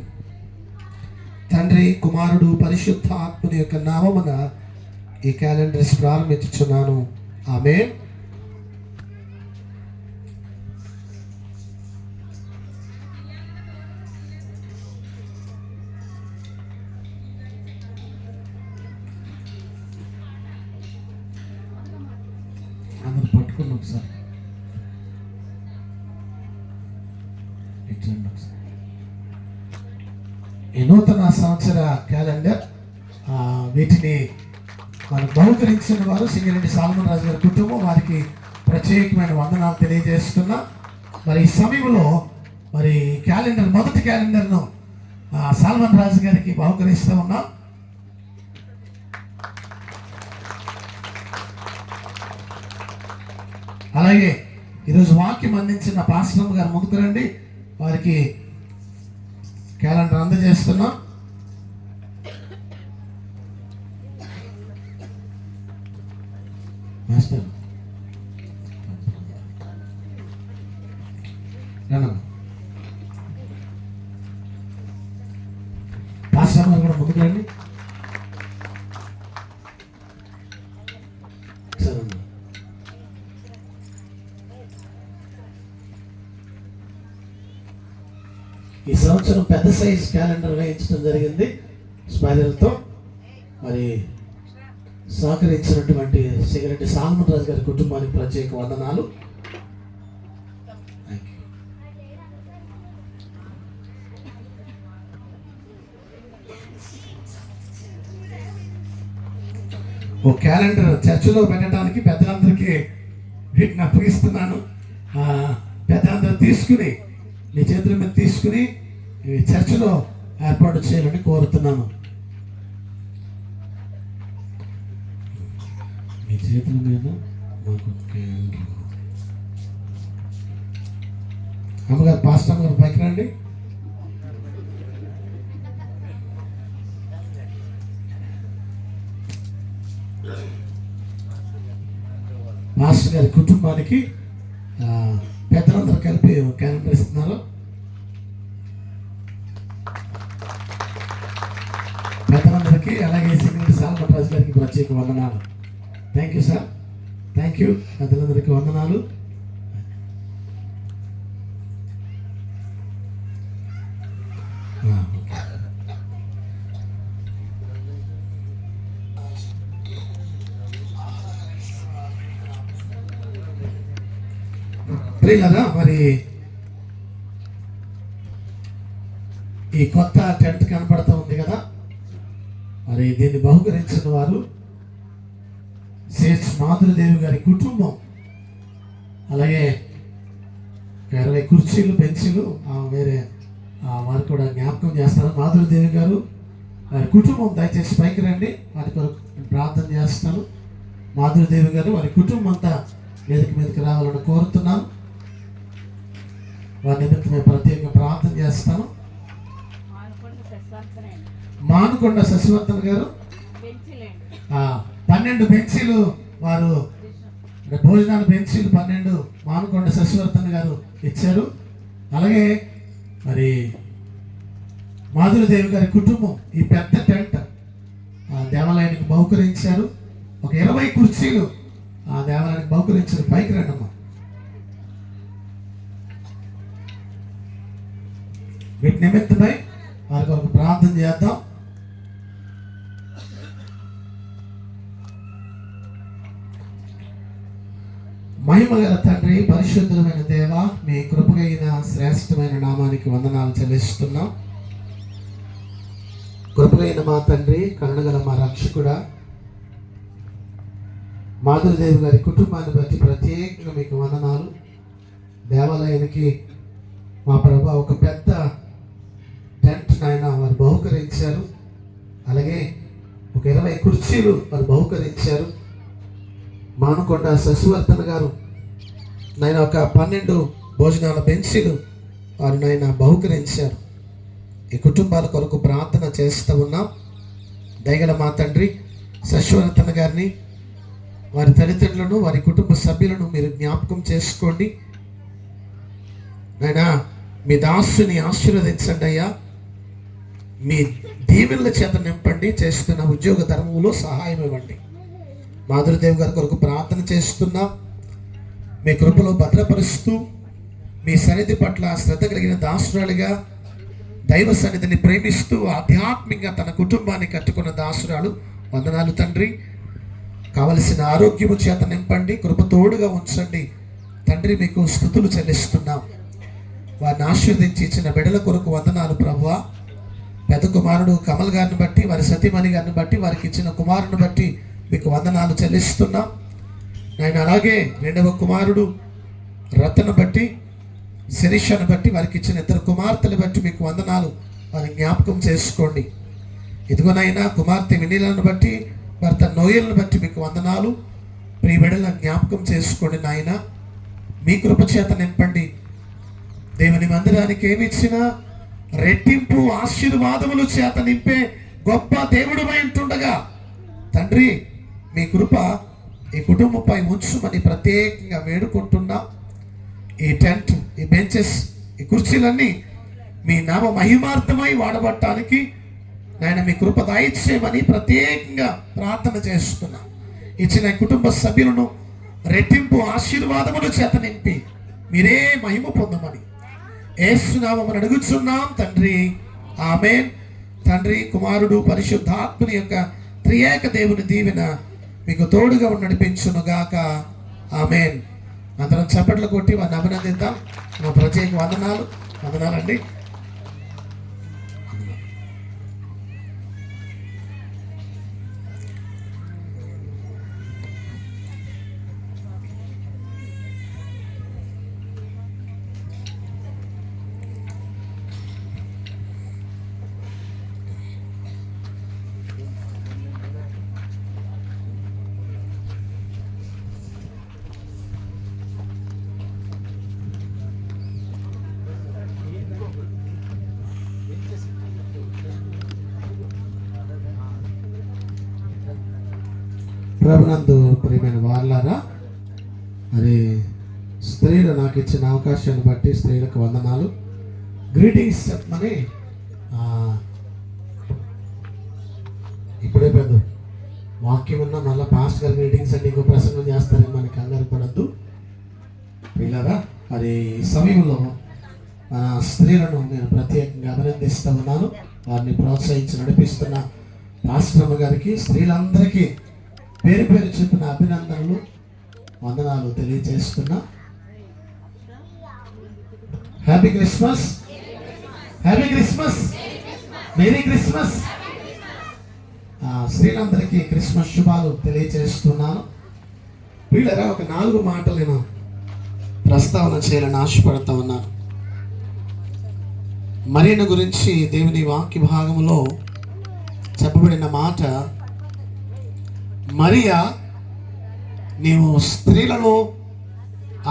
తండ్రి, కుమారుడు, పరిశుద్ధ ఆత్మని యొక్క నామమున ఈ క్యాలెండర్స్ ప్రారంభించుచున్నాను, ఆమేన్. అందరు పట్టుకుని ఒకసారి ఈ నూతన సంవత్సర క్యాలెండర్ వీటిని మనకు బహుకరించిన వారు సింగిరెడ్డి సాల్మన్ రాజు గారి కుటుంబం, వారికి ప్రత్యేకమైన వందనాలు తెలియజేస్తున్నా. మరి ఈ సమయంలో మరి క్యాలెండర్, మొదటి క్యాలెండర్ను సాల్మన్ రాజు గారికి బహుకరిస్తూ ఉన్నాం. అలాగే ఈరోజు వాక్యం అందించిన పాస్టర్ గారు ముందుకు రండి, వారికి క్యాలెండర్ అందజేస్తున్నాం. మాస్టర్ పాస్టర్ గారు కూడా ముందుకు రండి. సరే, ఈ సంవత్సరం పెద్ద సైజ్ క్యాలెండర్ వేయించడం జరిగింది స్మైలర్తో. మరి సహకరించినటువంటి సింగిరెడ్డి సాల్మన్ రాజు గారి కుటుంబానికి ప్రత్యేక వందనాలు. ఓ క్యాలెండర్ చర్చిలో పెట్టడానికి పెద్దలందరికీ వీటిని అప్పగిస్తున్నాను. పెద్దలందరూ తీసుకుని మీ చేతుల మీద తీసుకుని చర్చిలో ఏర్పాటు చేయాలని కోరుతున్నాను. మీ చేతుల మీద మాకు అమ్మగారు, పాస్టర్ గారు పైకి రండి. మాస్టర్ గారి కుటుంబానికి పెద్దలందరూ కలిపి క్యాలెండర్ ఇస్తున్నారు. పెద్దలందరికీ, అలాగే సింగిరెడ్డి సాల్మన్ రాజు గారికి ప్రత్యేక వందనాలు. Thank you sir, thank you. పెద్దలందరికీ వందనాలు. ప్రియులారా, మరి ఈ కొత్త టెంట్ కనపడుతూ ఉంది కదా, మరి మరి దీన్ని బహుకరించిన వారు సేట్స్ మాధురిదేవి గారి కుటుంబం, అలాగే 20 కుర్చీలు బెంచీలు వేరే వారు కూడా జ్ఞాపకం చేస్తారు. మాధురిదేవి గారు వారి కుటుంబం దయచేసి పైకి రండి, వారి కొరకు ప్రార్థన చేస్తాను. మాధురిదేవి గారు వారి కుటుంబం అంతా వేదిక మీదకి రావాలని కోరుతున్నాను. వారి నిమిత్తమే ప్రత్యేకంగా ప్రార్థన చేస్తాను. మానుకొండ శశివర్ధన్ గారు 12 బెంచీలు వారు భోజనాల బెంచీలు 12 మానుకొండ శశివర్ధన్ గారు ఇచ్చారు. అలాగే మరి మాధురిదేవి గారి కుటుంబం ఈ పెద్ద టెంట్ దేవాలయానికి బహుకరించారు. ఒక 20 కుర్చీలు ఆ దేవాలయానికి బహుకరించారు. పైకి రండమ్మా. వీటి నిమిత్తమై వారి కొరకు ప్రార్థన చేద్దాం. మహిమగల తండ్రి, పరిశుద్ధమైన దేవ, మీ కృపగైన శ్రేష్టమైన నామానికి వందనాలు చెల్లిస్తున్నాం. కృపగైన మా తండ్రి, కరుణగల మా రక్షకుడా, మాధురిదేవి గారి కుటుంబాన్ని బట్టి ప్రత్యేకంగా మీకు వందనాలు. దేవాలయానికి మా ప్రభు ఒక పెద్ద టెంట్ నాయన వారు బహుకరించారు. అలాగే ఒక 20 కుర్చీలు వారు బహుకరించారు. మానుకొండ శశివర్ధన్ గారు నాయన ఒక 12 భోజనాల బెంచీలు వారు నాయన బహుకరించారు. ఈ కుటుంబాల కొరకు ప్రార్థన చేస్తూ ఉన్నాం. దయగల మా తండ్రి, శశివర్ధన్ గారిని, వారి తల్లిదండ్రులను, వారి కుటుంబ సభ్యులను మీరు జ్ఞాపకం చేసుకోండి నాయనా. మీ దాసుని ఆశీర్వదించండి అయ్యా. మీ దీవెనల చేత నింపండి. చేస్తున్న ఉద్యోగ ధర్మంలో సహాయం ఇవ్వండి. మాధురిదేవి గారి కొరకు ప్రార్థన చేస్తున్నాం. మీ కృపలో భద్రపరుస్తూ, మీ సన్నిధి పట్ల శ్రద్ధ కలిగిన దాసురాలుగా, దైవ సన్నిధిని ప్రేమిస్తూ ఆధ్యాత్మికంగా తన కుటుంబాన్ని కట్టుకున్న దాసురాలు, వందనాలు తండ్రి. కావలసిన ఆరోగ్యము చేత నింపండి, కృప తోడుగా ఉంచండి తండ్రి. మీకు స్తుతులు చెల్లిస్తున్నాం. వారిని ఆశీర్వదించి ఇచ్చిన బిడ్డల కొరకు వందనాలు ప్రభువా. పెద్ద కుమారుడు కమల్ గారిని బట్టి, వారి సతీమణి గారిని బట్టి, వారికి ఇచ్చిన కుమారుని బట్టి మీకు వందనాలు చెల్లిస్తున్నాం నాయన. అలాగే 2వ కుమారుడు రతను బట్టి, శిరీషను బట్టి, వారికి ఇచ్చిన 2 కుమార్తెలు బట్టి మీకు వందనాలు. వారిని జ్ఞాపకం చేసుకోండి. ఇదిగోనైనా కుమార్తె వినీలను బట్టి, భర్త నోయలను బట్టి మీకు వందనాలు. ప్రియ బిడ్డలను జ్ఞాపకం చేసుకోండి నాయన. మీ కృప చేత నింపండి. దేవుని మందిరానికి ఏమి ఇచ్చినా రెట్టింపు ఆశీర్వాదములు చేత నింపే గొప్ప దేవుడుమై ఉంటుండగా తండ్రి, మీ కృప ఈ కుటుంబంపై ఉంచుమని ప్రత్యేకంగా వేడుకుంటున్నాం. ఈ టెంట్, ఈ బెంచెస్, ఈ కుర్చీలన్నీ మీ నామ మహిమార్థమై వాడబట్టడానికి నాయన మీ కృప దయచేయమని ప్రత్యేకంగా ప్రార్థన చేస్తున్నాం. ఇచ్చిన కుటుంబ సభ్యులను రెట్టింపు ఆశీర్వాదముల చేత నింపి మీరే మహిమ పొందమని యేసు నామమున అడుగుచున్నాం తండ్రి. ఆమేన్. తండ్రి, కుమారుడు, పరిశుద్ధాత్మని యొక్క త్రియేక దేవుని దీవెన మీకు తోడుగా నడిపించునుగాక. ఆమేన్. అందరం చప్పట్లు కొట్టి వారిని అభినందిద్దాం. మా ప్రత్యేక వందనాలండి. ప్రభునందు ప్రియమైన వారలారా, మరి స్త్రీలు నాకు ఇచ్చిన అవకాశాన్ని బట్టి స్త్రీలకు వందనాలు. గ్రీటింగ్స్ చెప్పమని ఇప్పుడే పెద్ద వాక్యం ఉన్నా మళ్ళీ పాస్ట్ గారి గ్రీటింగ్స్ అంటే ఇంకో ప్రసంగం చేస్తారని మనకి కంగారు పడద్దు పిల్లరా. మరి ఈ సమయంలో మన స్త్రీలను నేను ప్రత్యేకంగా అభినందిస్తూ ఉన్నాను. వారిని ప్రోత్సహించి నడిపిస్తున్న పాస్టర్ గారికి, స్త్రీలందరికీ పేరు పేరు చెప్పిన అభినందనలు, వందనాలు తెలియజేస్తున్నా. Happy Christmas, happy Christmas, merry Christmas. స్త్రీలందరికీ క్రిస్మస్ శుభాలు తెలియజేస్తున్నాను. వీళ్ళరా ఒక 4 మాటలు నేను ప్రస్తావన చేయాలని ఆశపడతా ఉన్నాను. మరియను గురించి దేవుని వాక్య భాగంలో చెప్పబడిన మాట, మరియా నీవు స్త్రీలలో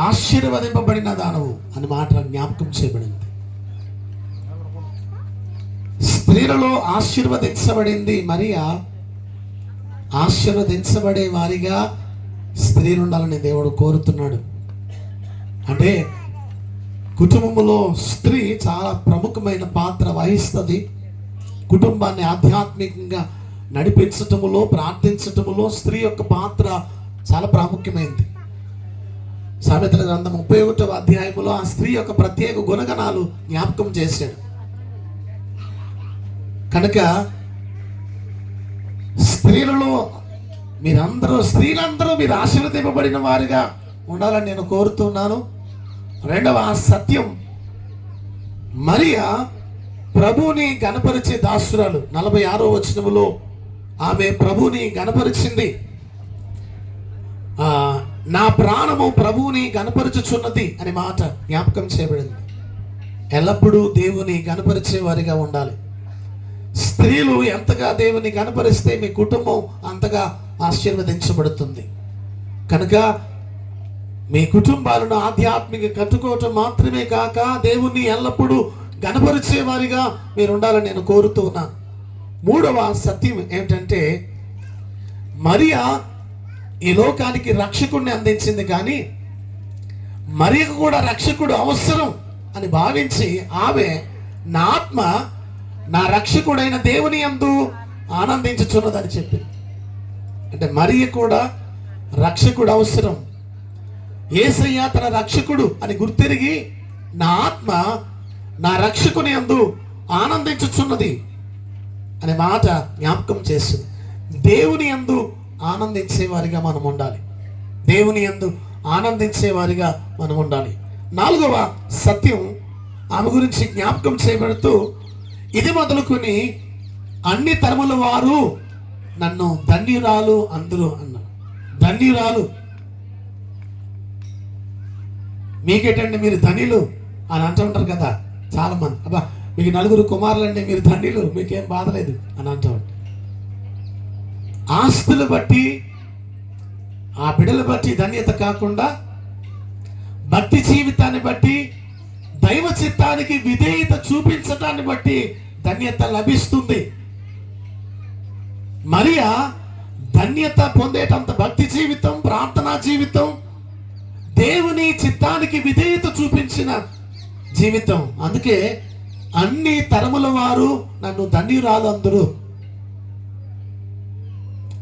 ఆశీర్వదింపబడిన దానవు అని మాట జ్ఞాపకం చేయబడింది. స్త్రీలలో ఆశీర్వదించబడింది మరియా. ఆశీర్వదించబడే వారిగా స్త్రీలు ఉండాలని దేవుడు కోరుతున్నాడు. అంటే కుటుంబంలో స్త్రీ చాలా ప్రముఖమైన పాత్ర వహిస్తుంది. కుటుంబాన్ని ఆధ్యాత్మికంగా నడిపించటములో, ప్రార్థించటములో స్త్రీ యొక్క పాత్ర చాలా ప్రాముఖ్యమైనది. సామెతల గ్రంథం 31వ అధ్యాయంలో ఆ స్త్రీ యొక్క ప్రత్యేక గుణగణాలు జ్ఞాపకం చేశాడు. కనుక స్త్రీలలో స్త్రీలందరూ మీరు ఆశీర్వదింపబడిన వారిగా ఉండాలని నేను కోరుతున్నాను. రెండవ సత్యం, మరియా ప్రభువుని గణపరిచే దాసురాలు. 46వ వచనములో ఆమె ప్రభువుని గణపరిచింది. నా ప్రాణము ప్రభువుని గణపరచుచున్నది అనే మాట జ్ఞాపకం చేయబడింది. ఎల్లప్పుడూ దేవుని గణపరిచే వారిగా ఉండాలి. స్త్రీలు ఎంతగా దేవుని గణపరిస్తే మీ కుటుంబం అంతగా ఆశీర్వదించబడుతుంది. కనుక మీ కుటుంబాలను ఆధ్యాత్మిక కట్టుకోవటం మాత్రమే కాక దేవుణ్ణి ఎల్లప్పుడూ గణపరిచే వారిగా మీరు ఉండాలని నేను కోరుతూ ఉన్నాను. 3వ సత్యం ఏమిటంటే, మరియా ఈ లోకానికి రక్షకుడిని అందించింది, కానీ మరియకు కూడా రక్షకుడు అవసరం అని భావించి ఆమె నా ఆత్మ నా రక్షకుడైన దేవుని యందు ఆనందించుచున్నదని చెప్పింది. అంటే మరియ కూడా రక్షకుడు అవసరం. యేసయ్య తన రక్షకుడు అని గుర్తెరిగి నా ఆత్మ నా రక్షకుని యందు ఆనందించుచున్నది అనే మాట జ్ఞాపకం చేస్తుంది. దేవుని యందు ఆనందించేవారిగా మనం ఉండాలి. దేవుని యందు ఆనందించేవారిగా మనం ఉండాలి. 4వ సత్యం ఆమె గురించి జ్ఞాపకం చేయబడుతూ, ఇది మొదలుకొని అన్ని తరముల వారు నన్ను ధన్యురాలు అందరూ అన్నారు. ధన్యురాలు. మీకేటండి మీరు ధన్యులు అని అంటుంటారు కదా చాలా మంది. అబ్బా మీకు 4 కుమారులండి, మీరు ధన్యులు, మీకేం బాధ లేదు అని అంటూ ఉంటారు. ఆస్తులు బట్టి, ఆ బిడ్డలు బట్టి ధన్యత కాకుండా భక్తి జీవితాన్ని బట్టి, దైవ చిత్తానికి విధేయత చూపించటాన్ని బట్టి ధన్యత లభిస్తుంది. మరియా ధన్యత పొందేటంత భక్తి జీవితం, ప్రార్థనా జీవితం, దేవుని చిత్తానికి విధేయత చూపించిన జీవితం. అందుకే అన్ని తరముల వారు నన్ను ధన్యురాలు అందరూ.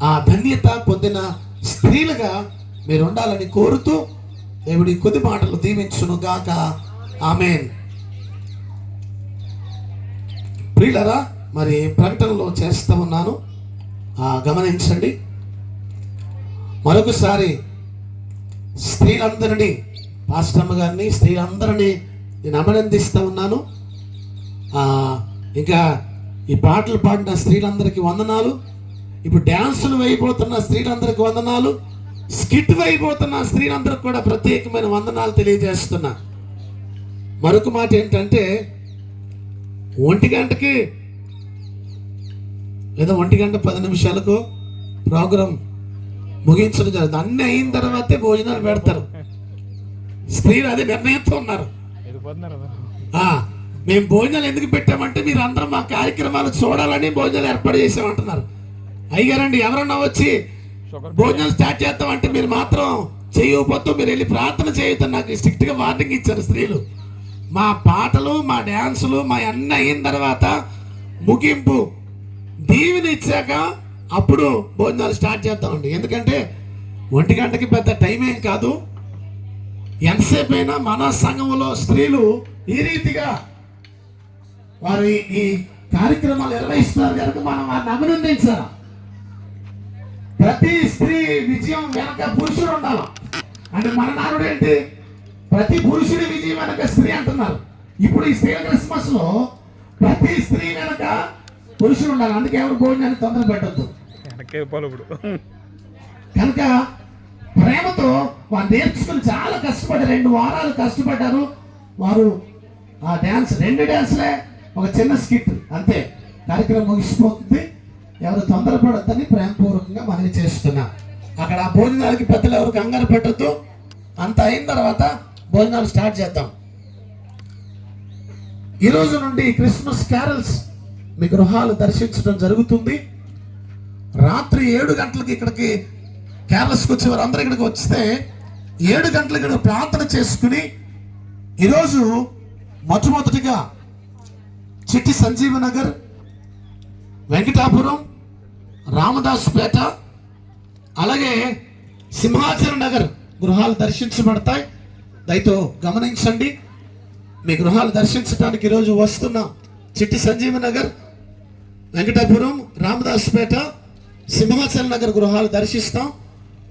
ఆ ధన్యత పొందిన స్త్రీలుగా మీరు ఉండాలని కోరుతూ దేవుడి కొద్ది మాటలు దీవించును గాక. ఆమేన్. ప్రియులరా, మరి ప్రకటనలో చేస్తూ ఉన్నాను, గమనించండి. మరొకసారి స్త్రీలందరినీ, పాస్టమ్మ గారిని, స్త్రీలందరినీ నేను అభినందిస్తూ ఉన్నాను. ఇంకా ఈ పాటలు పాడిన స్త్రీలందరికీ వందనాలు. ఇప్పుడు డ్యాన్సులు వేయబోతున్న స్త్రీలందరికీ వందనాలు. స్కిట్ వేయబోతున్న స్త్రీలందరికీ కూడా ప్రత్యేకమైన వందనాలు తెలియజేస్తున్నా. మరొక మాట ఏంటంటే, 1 గంటకి లేదా 1 గంట 10 నిమిషాలకు ప్రోగ్రాం ముగించడం జరుగుతుంది. అన్నీ అయిన తర్వాతే భోజనాలు పెడతారు. స్త్రీలు అదే నిర్ణయంతో ఉన్నారు. మేము భోజనాలు ఎందుకు పెట్టామంటే మీరు అందరం మా కార్యక్రమాలు చూడాలని భోజనాలు ఏర్పాటు చేసామంటున్నారు. అయ్యారండి, ఎవరన్నా వచ్చి భోజనాలు స్టార్ట్ చేస్తామంటే మీరు మాత్రం చేయకపోతూ మీరు వెళ్ళి ప్రార్థన చేయొద్దని నాకు స్ట్రిక్ట్గా వార్నింగ్ ఇచ్చారు స్త్రీలు. మా పాటలు, మా డ్యాన్సులు, మా అన్నీ అయిన తర్వాత ముగింపు దీవెన ఇచ్చాక అప్పుడు భోజనాలు స్టార్ట్ చేస్తామండి. ఎందుకంటే 1 గంటకి పెద్ద టైం ఏం కాదు. ఎంతసేపు అయినా మన సంఘంలో స్త్రీలు ఈ రీతిగా వారు ఈ కార్యక్రమాలు నిర్వహిస్తున్నారు కనుక మనం వారిని అభినందించాలి. ప్రతి స్త్రీ విజయం వెనక పురుషుడు ఉండాలి. అంటే మన నానుడు ఏంటి, ప్రతి పురుషుడి విజయం వెనక స్త్రీ అంటున్నారు. ఇప్పుడు ఈ స్త్రీ క్రిస్మస్ లో ప్రతి స్త్రీ వెనక పురుషుడు ఉండాలి. అందుకే ఎవరు భోజనాన్ని తొందర పెట్టద్దు.
వెనక్కి అయిపోవాలి ఇప్పుడు.
కనుక ప్రేమతో వారు నేర్చుకుని చాలా కష్టపడి 2 వారాలు కష్టపడ్డారు. వారు ఆ డ్యాన్స్ 2 డ్యాన్స్లే, ఒక చిన్న స్కిట్ అంతే, కార్యక్రమం ముగిసిపోతుంది. ఎవరు తొందరపడద్దని ప్రేమపూర్వకంగా మనవి చేస్తున్నా. అక్కడ ఆ భోజనాలకి పెద్దలు ఎవరు కంగారు పెట్టద్దు. అంత అయిన తర్వాత భోజనాలు స్టార్ట్ చేద్దాం. ఈ రోజు నుండి క్రిస్మస్ క్యారల్స్ మీ గృహాలు దర్శించడం జరుగుతుంది. రాత్రి 7 గంటలకి ఇక్కడికి క్యారల్స్కి వచ్చేవారు అందరూ ఇక్కడికి వస్తే 7 గంటలకి ఇక్కడ ప్రార్థన చేసుకుని ఈరోజు మొట్టమొదటిగా చిట్టి సంజీవనగర్, వెంకటాపురం, రామదాసుపేట, అలాగే సింహాచలం నగర్ గృహాలు దర్శించబడతాయి. దయతో గమనించండి. మీ గృహాలు దర్శించడానికి ఈరోజు వస్తున్న చిట్టి సంజీవనగర్, వెంకటాపురం, రామదాసుపేట, సింహాచలం నగర్ గృహాలు దర్శిస్తాం.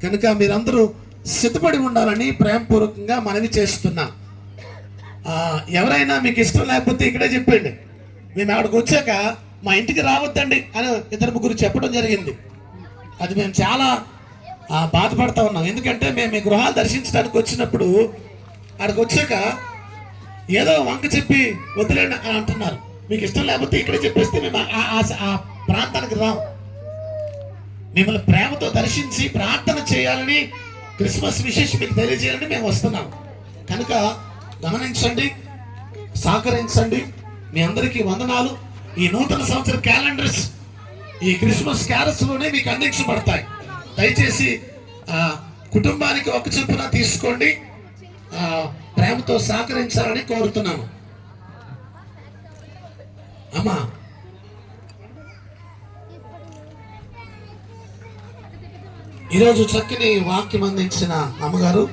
కనుక మీరందరూ సిద్ధపడి ఉండాలని ప్రేమపూర్వకంగా మనవి చేస్తున్నా. ఎవరైనా మీకు ఇష్టం లేకపోతే ఇక్కడే చెప్పండి. మేము అక్కడికి వచ్చాక మా ఇంటికి రావద్దండి అని 2-3 చెప్పడం జరిగింది. అది మేము చాలా బాధపడతా ఉన్నాం. ఎందుకంటే మేము మీ గృహాలు దర్శించడానికి వచ్చినప్పుడు అక్కడికి వచ్చాక ఏదో వంక చెప్పి వదిలేండి అని అంటున్నారు. మీకు ఇష్టం లేకపోతే ఇక్కడే చెప్పేస్తే మేము ఆ ప్రాంతానికి రాం. మిమ్మల్ని ప్రేమతో దర్శించి ప్రార్థన చేయాలని, క్రిస్మస్ విషెస్ మీకు తెలియజేయాలని మేము వస్తున్నాం. కనుక గమనించండి, సహకరించండి. మీ అందరికీ వందనాలు. ఈ నూతన సంవత్సర క్యాలెండర్స్ ఈ క్రిస్మస్ క్యారల్స్లోనే మీకు అందించబడతాయి. దయచేసి కుటుంబానికి ఒక చొప్పున తీసుకోండి. ప్రేమతో సహకరించాలని కోరుతున్నాను. అమ్మా, ఈరోజు చక్కని వాక్యం అందించిన అమ్మగారు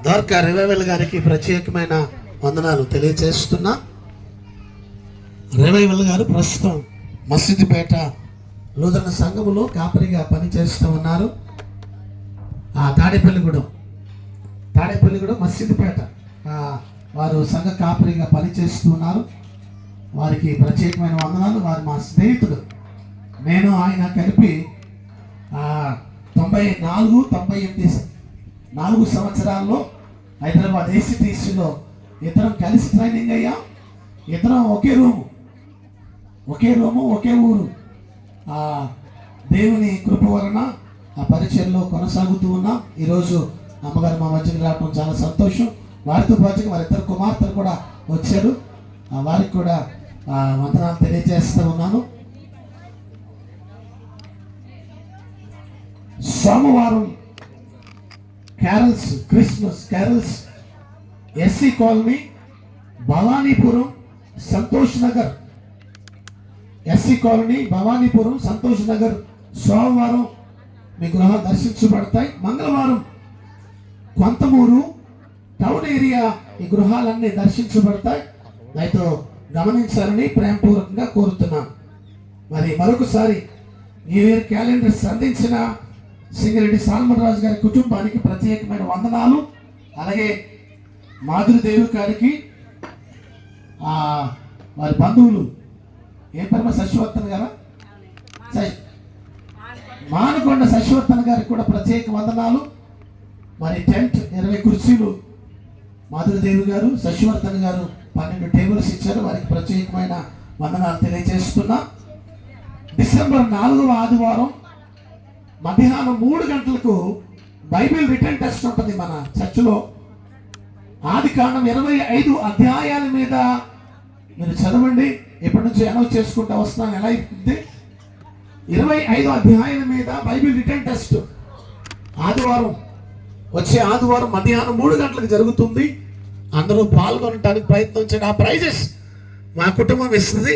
ద్వారకా రివైవల్ గారికి ప్రత్యేకమైన వందనాలు తెలియజేస్తున్నా. రివైవల్ గారు ప్రస్తుతం మసీదుపేట లూథరన్ సంఘములో కాపరిగా పనిచేస్తూ ఉన్నారు. తాడేపల్లిగూడెం మసీదుపేట వారు సంఘ కాపరిగా పనిచేస్తూ ఉన్నారు. వారికి ప్రత్యేకమైన వందనాలు. వారు మా స్నేహితుడు. నేను ఆయన కలిపి 94-98 4 సంవత్సరాల్లో హైదరాబాద్ ACTCలో ఇద్దరం కలిసి ట్రైనింగ్ అయ్యాం. ఇద్దరం ఒకే రూము, ఒకే ఊరు. దేవుని కృప వలన ఆ పరిచయంలో కొనసాగుతూ ఉన్నాం. ఈరోజు అమ్మగారు మా మధ్యకి రావడం చాలా సంతోషం. వారితో పాటుగా వారిద్దరు కుమార్తెలు కూడా వచ్చారు. వారికి కూడా వందనాలు తెలియజేస్తూ ఉన్నాను. సోమవారం carols, Christmas carols SC colony, Bhavanipuram, Santosh Nagar. SC colony, Bhavanipuram, Santosh Nagar సోమవారం మీ గృహాలు దర్శించబడతాయి. మంగళవారం కొంతమూరు టౌన్ ఏరియా ఈ గృహాలన్నీ దర్శించబడతాయి. అయితే గమనించాలని ప్రేమపూర్వకంగా కోరుతున్నాను. మరి మరొకసారి న్యూ ఇయర్ క్యాలెండర్స్ అందించిన సింగిరెడ్డి సాల్మన్ రాజు గారి కుటుంబానికి ప్రత్యేకమైన వందనాలు. అలాగే మాధురిదేవి గారికి, వారి బంధువులు ఏ పరమ శశివర్ధన్ గారా, మానకొండ శశివర్ధన్ గారికి కూడా ప్రత్యేక వందనాలు. మరి టెంట్ 20 కుర్చీలు మాధురిదేవి గారు, శశివర్ధన్ గారు 12 టేబుల్స్ ఇచ్చారు. వారికి ప్రత్యేకమైన వందనాలు తెలియజేస్తున్నా. డిసెంబర్ 4వ ఆదివారం మధ్యాహ్నం 3 గంటలకు బైబిల్ రిటర్న్ టెస్ట్ ఉంటుంది మన చర్చిలో. ఆదికాండం 25 అధ్యాయాల మీద మీరు చదవండి. ఎప్పటి నుంచి అనౌన్స్ చేసుకుంటూ వస్తున్నాను. ఎలా అవుతుంది? 25 అధ్యాయాల మీద బైబిల్ రిటర్న్ టెస్ట్ వచ్చే ఆదివారం మధ్యాహ్నం 3 గంటలకు జరుగుతుంది. అందరూ పాల్గొనడానికి ప్రయత్నం చేయండి. ఆ ప్రైజెస్ మా కుటుంబం ఇస్తుంది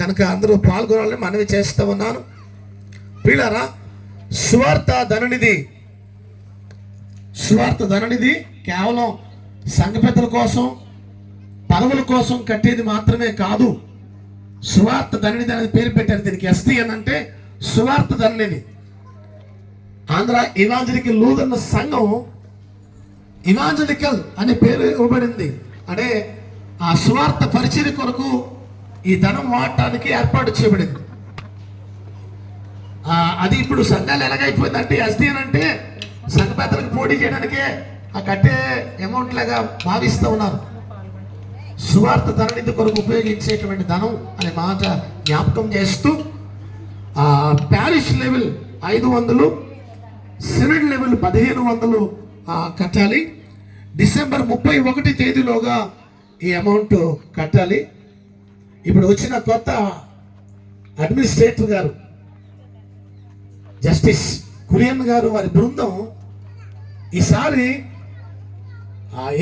కనుక అందరూ పాల్గొనాలని మనవి చేస్తూ ఉన్నాను. ప్రియులారా, సువార్త ధననిధి కేవలం సంఘ పెద్దల కోసం, పదవుల కోసం కట్టేది మాత్రమే కాదు. సువార్త ధననిధి అనేది పేరు పెట్టారు దీనికి. SDN అంటే సువార్త ధననిధి. ఆంధ్ర ఇవాంజలికల్ లూథరన్ సంఘం ఇవాంజలికల్ అనే పేరు ఇవ్వబడింది. అంటే ఆ సువార్త పరిచర్య కొరకు ఈ ధనం వాడటానికి ఏర్పాటు చేయబడింది. అది ఇప్పుడు సంఘాలు ఎలాగైపోయిందంటే ఎస్డిఎన్ అంటే సంఘ పెద్దలకు పోటీ చేయడానికే ఆ కట్టే అమౌంట్ లాగా భావిస్తూ ఉన్నారు. సువార్త ధననిధి కొరకు ఉపయోగించేటువంటి ధనం అనే మాట జ్ఞాపకం చేస్తూ ప్యారిష్ లెవెల్ 500, సినడ్ లెవెల్ 1500 కట్టాలి. డిసెంబర్ 31 తేదీలోగా ఈ అమౌంట్ కట్టాలి. ఇప్పుడు వచ్చిన కొత్త అడ్మినిస్ట్రేటర్ గారు జస్టిస్ కురియన్ గారు వారి బృందం ఈసారి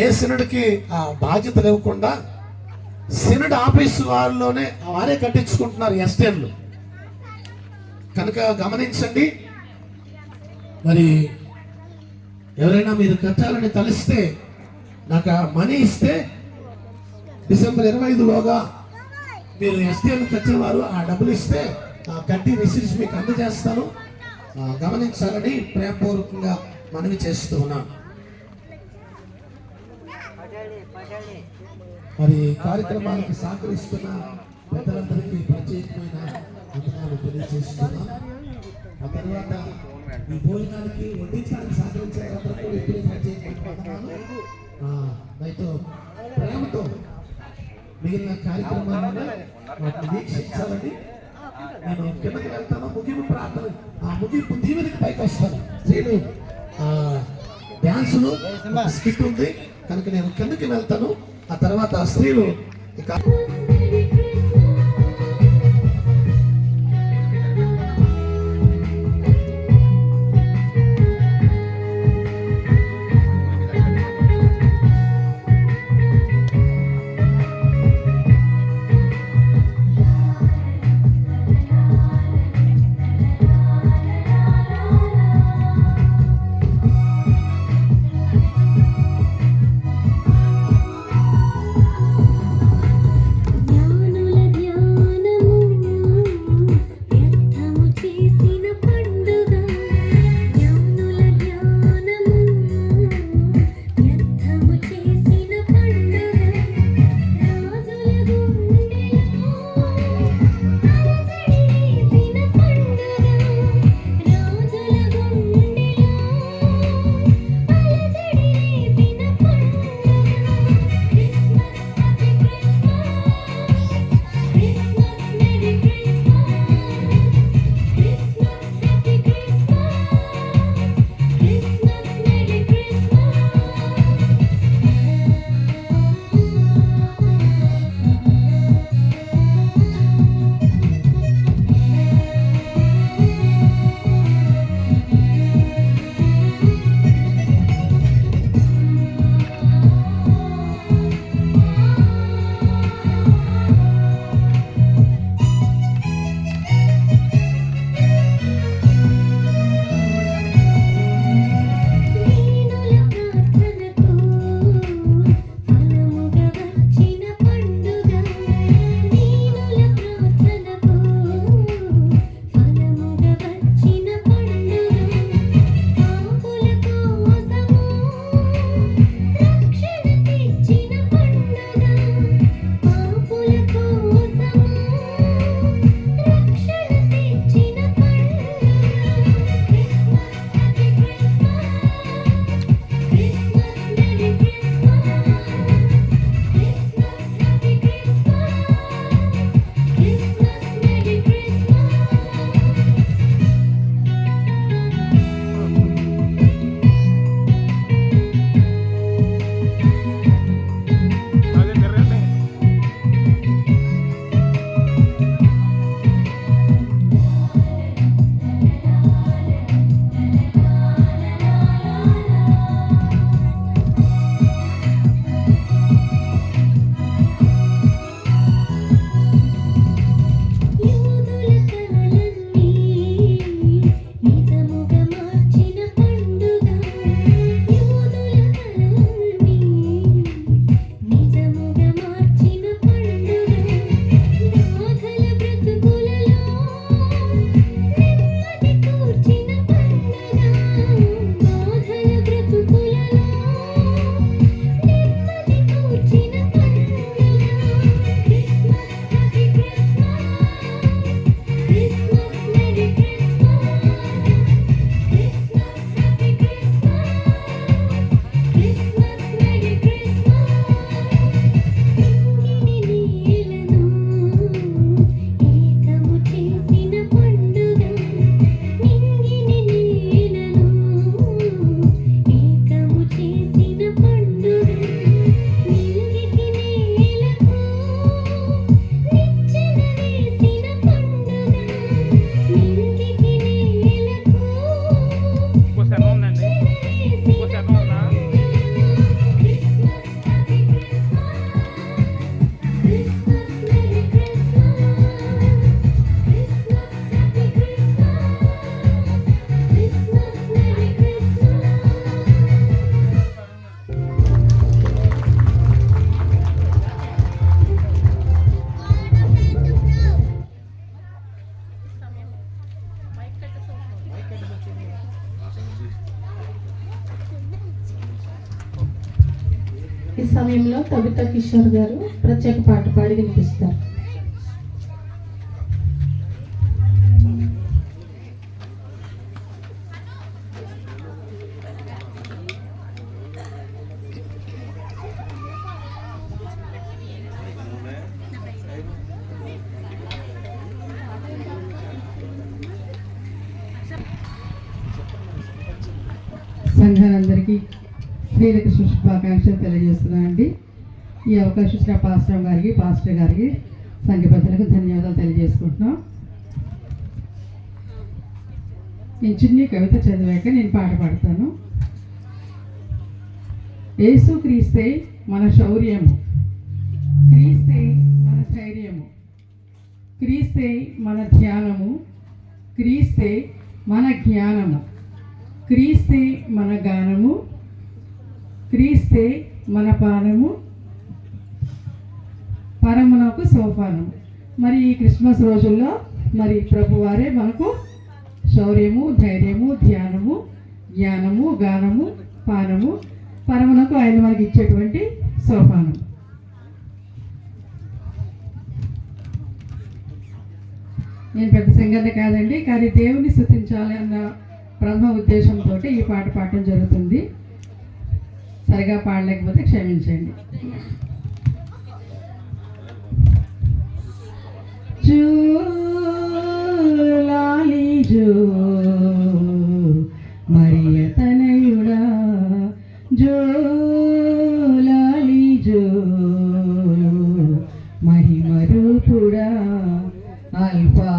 ఏ సినడ్కి బాధ్యతలు ఇవ్వకుండా సినడ్ ఆఫీస్ వారిలోనే వారే కట్టించుకుంటున్నారు ఎస్టేన్లు. కనుక గమనించండి. మరి ఎవరైనా మీరు కట్టాలని తలిస్తే నాకు మనీ ఇస్తే డిసెంబర్ 25లోగా మీరు ఎస్టీఎల్ కట్టేవారు ఆ డబ్బులు ఇస్తే కట్టి రిసీట్స్ మీకు అందజేస్తాను. గమనించాలని ప్రేమపూర్వకంగా మనవి చేస్తూ ఉన్నాను. మరి కార్యక్రమానికి సహకరిస్తున్న పెద్దలందరికీ ప్రత్యేకమైన వందనాలు తెలియజేస్తున్నాను. ఆ తర్వాత ఈ భోజనానికి వడ్డించడానికి సహకరించే అందరికీ ఎప్పుడు ప్రత్యేకమైన రైతు ప్రేమతో మిగిలిన కార్యక్రమాలను వాటిని వీక్షించాలని నేను కిందకి వెళ్తాను. ముగింపు ప్రార్థన ముగింపు దీవెనకి పైకి వస్తాను. స్త్రీలు డ్యాన్సులు స్కిట్ ఉంది కనుక నేను కిందకి వెళ్తాను. ఆ తర్వాత స్త్రీలు ఇక
ఈ సమయంలో కవిత కిషోర్ గారు ప్రత్యేక పాట పాడి వినిపిస్తారు.
సంఘాలందరికీ శ్రీకృష్ణ శుభాకాంక్షలు తెలియజేస్తున్నాను అండి. ఈ అవకాశం ఇచ్చిన పాస్టర్ గారికి సంఘ పెద్దలకు ధన్యవాదాలు తెలియజేసుకుంటున్నాం. నేను చిన్ని కవిత చదివాక నేను పాట పాడతాను. యేసు క్రీస్తే మన శౌర్యము, క్రీస్తే మన ధైర్యము, క్రీస్తే మన ధ్యానము, క్రీస్తే మన జ్ఞానము, క్రీస్తే మన గానము, క్రీస్తే మన పానము, పరమునకు సోపానము. మరి ఈ క్రిస్మస్ రోజుల్లో మరి ప్రభువారే మనకు శౌర్యము, ధైర్యము, ధ్యానము, జ్ఞానము, గానము, పానము, పరమునకు ఆయన మనకి ఇచ్చేటువంటి సోపానం. నేను పెద్ద సింగర్ని కాదండి, కానీ దేవుని స్తుతించాలి అన్న ప్రథమ ఉద్దేశంతో ఈ పాట పాడటం జరుగుతుంది. సరిగా పాడలేకపోతే క్షమించండి. జో లాలి జో మరియ తనయుడా, జో లాలి జో మహిమరూపుడా, అల్ఫా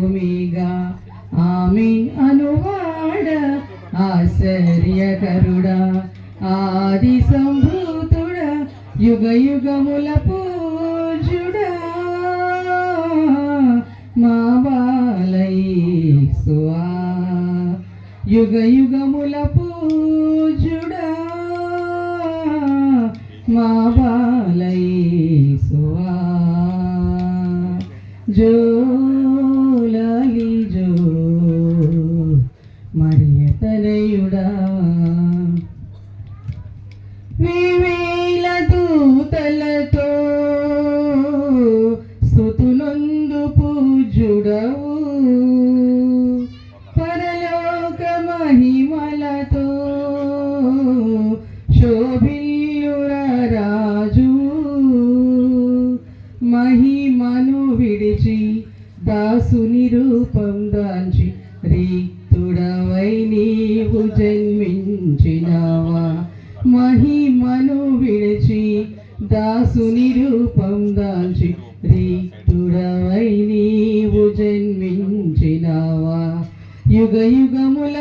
ఒమేగా ఆమీన్ అనువాడ, ఆశ్చర్యకరుడా, ఆది సంభూతుడా, యుగ యుగముల పూజ్యుడా, మా బాలయేసువా, యుగ యుగముల పూజ్యుడా, మా బాలయేసువా, జో లాలి జో మరియ తనయుడా. వివేల దూతలతో స్తుతులొందు పూజ్యుడవు, పరలోక మహిమలతో శోభిల్లుర రాజు, మహిమను విడిచి దాసుని రూపం దాల్చి రీతుడవై నీవు జన్మించినావా, మహిమను విడిచి దాసుని రూపం దాల్చి రీతుడవై నీవు జన్మించినావా, యుగ యుగముల